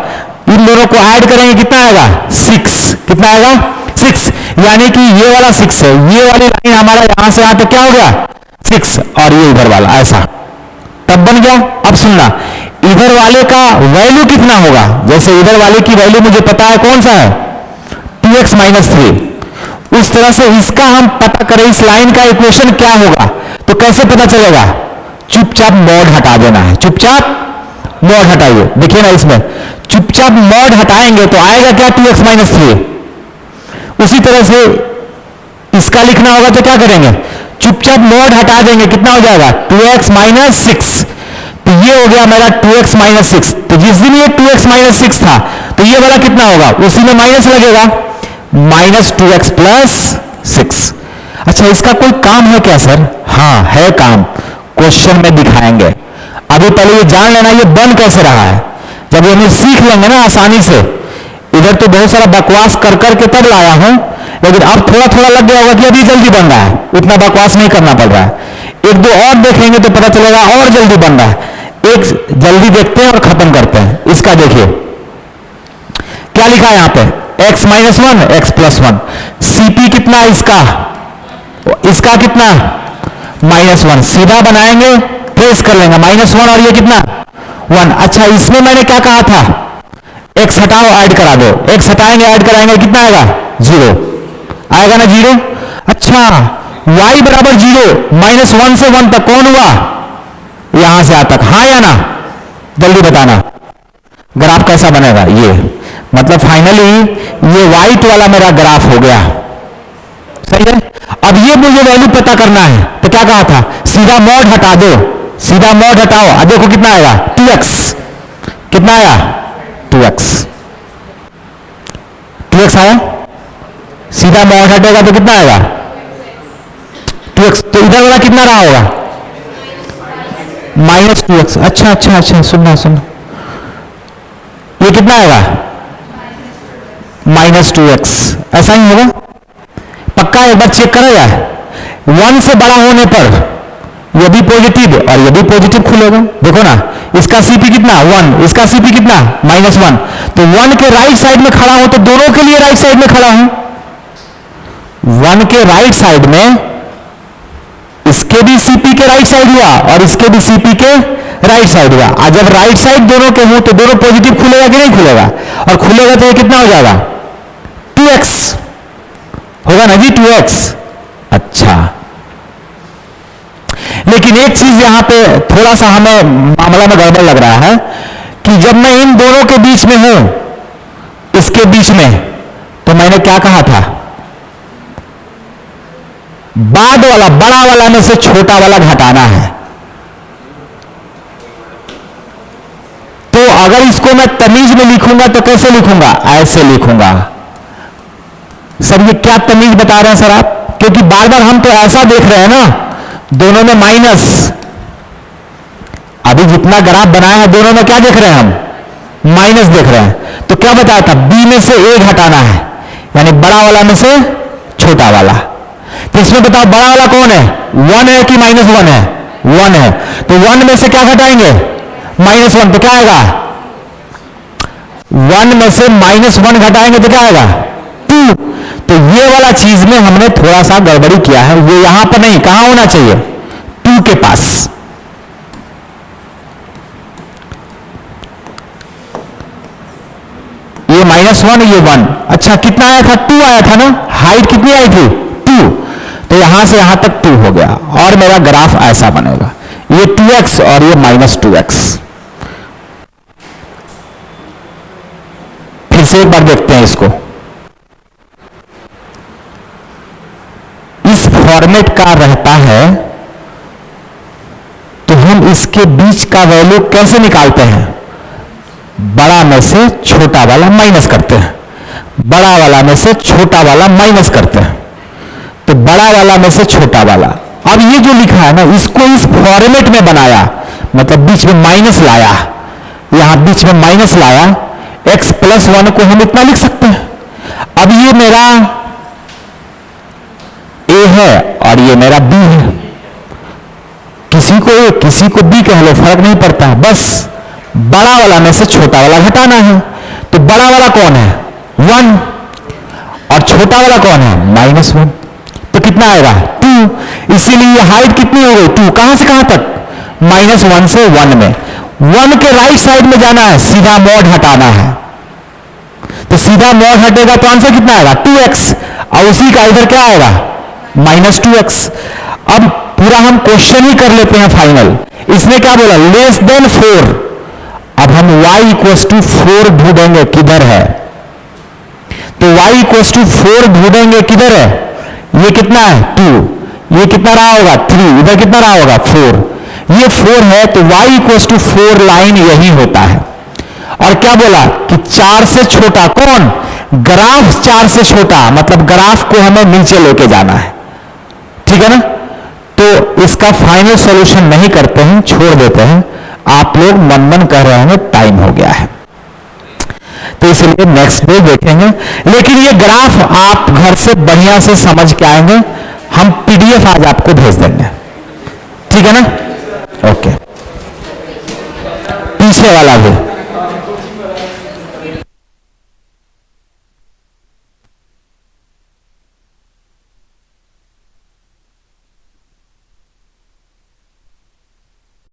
इन दोनों को ऐड करेंगे, कितना आएगा? 6। कितना आएगा? 6। यानी कि ये वाला 6 है, ये वाली लाइन हमारा यहां से यहां तक क्या हो गया? 6, और ये इधर वाला ऐसा, तब बन गया। अब सुनना, इधर वाले का वैल्यू कितना होगा? जैसे इधर वाले की वैल्यू मुझे पता है, कौन सा है? 2x minus 3। उस तरह से इसका हम पता करें, इस लाइन का इक्वेशन क्या होगा, तो कैसे पता चलेगा? चुपचाप मॉड हटा देना है, चुपचाप मॉड हटाइए। देखिए ना, इसमें चुपचाप मॉड हटाएंगे तो आएगा क्या? 2x minus 3। उसी तरह से इसका लिखना होगा तो क्या करेंगे? चुपचाप मॉड हटा देंगे, कितना हो जाएगा? 2x minus 6। तो ये हो गया मेरा 2x माइनस 6। तो जिस दिन ये 2x माइनस 6 था तो ये वाला कितना होगा? उसी में माइनस लगेगा, माइनस 2x प्लस 6। अच्छा, इसका कोई काम है क्या सर? हाँ है काम, क्वेश्चन में दिखाएंगे। अभी पहले ये जान लेना ये बन कैसे रहा है। जब ये सीख लेंगे ना आसानी से, इधर तो बहुत सारा बकवास कर करके तब लाया हूं, लेकिन अब थोड़ा थोड़ा लग गया होगा कि अभी जल्दी बन रहा है, उतना बकवास नहीं करना पड़ रहा है। एक दो और देखेंगे तो पता चलेगा और जल्दी बन रहा है। एक जल्दी देखते हैं और खत्म करते हैं। इसका देखिए क्या लिखा है यहां पे, x minus 1 x plus 1। CP कितना है इसका? इसका कितना? माइनस 1। सीधा बनाएंगे, ट्रेस कर लेंगे, माइनस 1 और ये कितना? 1। अच्छा, इसमें मैंने क्या कहा था? x हटाओ, ऐड करा दो। x हटाएंगे, ऐड कराएंगे, कितना आएगा? 0 आएगा ना, 0। अच्छा, y बराबर 0, माइनस 1 से 1 तक कौन हुआ? यहां से यहां तक, हाँ या ना? जल्दी बताना ग्राफ कैसा बनेगा। ये मतलब फाइनली ये व्हाइट वाला मेरा ग्राफ हो गया, सही है। अब ये मुझे वैल्यू पता करना है, तो क्या कहा था? सीधा मॉड हटा दो, सीधा मॉड हटाओ। अब देखो कितना आएगा? 2x। कितना आया? 2x। 2x आया। सीधा मॉड हटेगा तो कितना आएगा? 2x। तो इधर वाला कितना रहा होगा? Minus 2x। अच्छा अच्छा अच्छा, सुनना सुनो, ये कितना आएगा? Minus 2x। ऐसा ही होगा पक्का, एक बार चेक करो यार। 1 से बड़ा होने पर ये भी पॉजिटिव और ये भी पॉजिटिव खुलेगा। देखो ना, इसका सीपी कितना? 1, इसका सीपी कितना? माइनस 1। तो 1 के राइट साइड में खड़ा हूं तो दोनों के लिए राइट साइड में खड़ा हूं। 1 के राइट साइड में इसके भी सीपी के राइट साइड हुआ और इसके भी सीपी के राइट साइड हुआ। और जब राइट साइड दोनों के हूं तो दोनों पॉजिटिव खुलेगा कि नहीं खुलेगा? और खुलेगा तो ये कितना हो जाएगा? 2x होगा ना जी, 2x। अच्छा, लेकिन एक चीज यहां पे थोड़ा सा हमें मामला में गड़बड़ लग रहा है कि जब मैं इन दोनों के बीच में हूं, इसके बीच में, तो मैंने क्या कहा था? बाद वाला, बड़ा वाला में से छोटा वाला घटाना है। तो अगर इसको मैं तमीज में लिखूंगा तो कैसे लिखूंगा? ऐसे लिखूंगा। सर ये क्या तमीज बता रहे हैं सर आप? क्योंकि बार बार हम तो ऐसा देख रहे हैं ना, दोनों में माइनस। अभी जितना ग्राफ बनाया है दोनों में क्या देख रहे हैं हम? माइनस देख रहे हैं। तो क्या बताया था? बी में से ए घटाना है, यानी बड़ा वाला में से छोटा वाला। तो इसमें बताओ बड़ा वाला कौन है? 1 है कि माइनस 1 है? 1 है। तो 1 में से क्या घटाएंगे? माइनस 1। तो क्या आएगा? 1 में से माइनस 1 घटाएंगे तो क्या आएगा? 2। तो ये वाला चीज में हमने थोड़ा सा गड़बड़ी किया है। ये यहां पर नहीं, कहां होना चाहिए? 2 के पास। ये माइनस 1, ये 1। अच्छा, कितना आया था? 2 आया था ना। हाइट कितनी आई थी? 2। तो यहां से यहां तक 2 हो गया और मेरा ग्राफ ऐसा बनेगा, ये 2x और ये माइनस 2x। फिर से एक बार देखते हैं इसको। इस फॉर्मेट का रहता है तो हम इसके बीच का वैल्यू कैसे निकालते हैं? बड़ा में से छोटा वाला माइनस करते हैं, बड़ा वाला में से छोटा वाला माइनस करते हैं, तो बड़ा वाला में से छोटा वाला। अब ये जो लिखा है ना, इसको इस फॉर्मेट में बनाया, मतलब बीच में माइनस लाया, यहां बीच में माइनस लाया। x प्लस 1 को हम इतना लिख सकते हैं। अब ये मेरा a है और ये मेरा b है। किसी को a किसी को b कह लो, फर्क नहीं पड़ता, बस बड़ा वाला में से छोटा वाला घटाना है। तो बड़ा वाला कौन है? 1 और छोटा वाला कौन है? माइनस 1। तो कितना आएगा? 2। इसीलिए हाइट कितनी हो गई? 2। कहां से कहां तक? माइनस 1 से 1 में। 1 के राइट साइड में जाना है, सीधा मॉड हटाना है। तो सीधा मॉड हटेगा तो आंसर कितना आएगा? 2x। और उसी का इधर क्या आएगा? Minus 2x। अब पूरा हम क्वेश्चन ही कर लेते हैं फाइनल। इसने क्या बोला, लेस देन 4। अब हम y इक्वस टू 4 ढूंढेंगे किधर है, तो y इक्वस टू 4 ढूंढेंगे किधर है, ये कितना है 2, ये कितना रहा होगा 3, इधर कितना रहा होगा 4, ये 4 है, तो y इक्वस टू 4 लाइन यही होता है। और क्या बोला कि 4 से छोटा कौन, ग्राफ 4 से छोटा, मतलब ग्राफ को हमें नीचे लेके जाना है, ठीक है ना। तो इसका फाइनल सॉल्यूशन नहीं करते हैं, छोड़ देते हैं। आप लोग मन मन कह रहे होंगे टाइम हो गया है, तो इसलिए नेक्स्ट डे देखेंगे। लेकिन ये ग्राफ आप घर से बढ़िया से समझ के आएंगे, हम पीडीएफ आज आपको भेज देंगे, ठीक है ना। ओके, पीछे वाला भी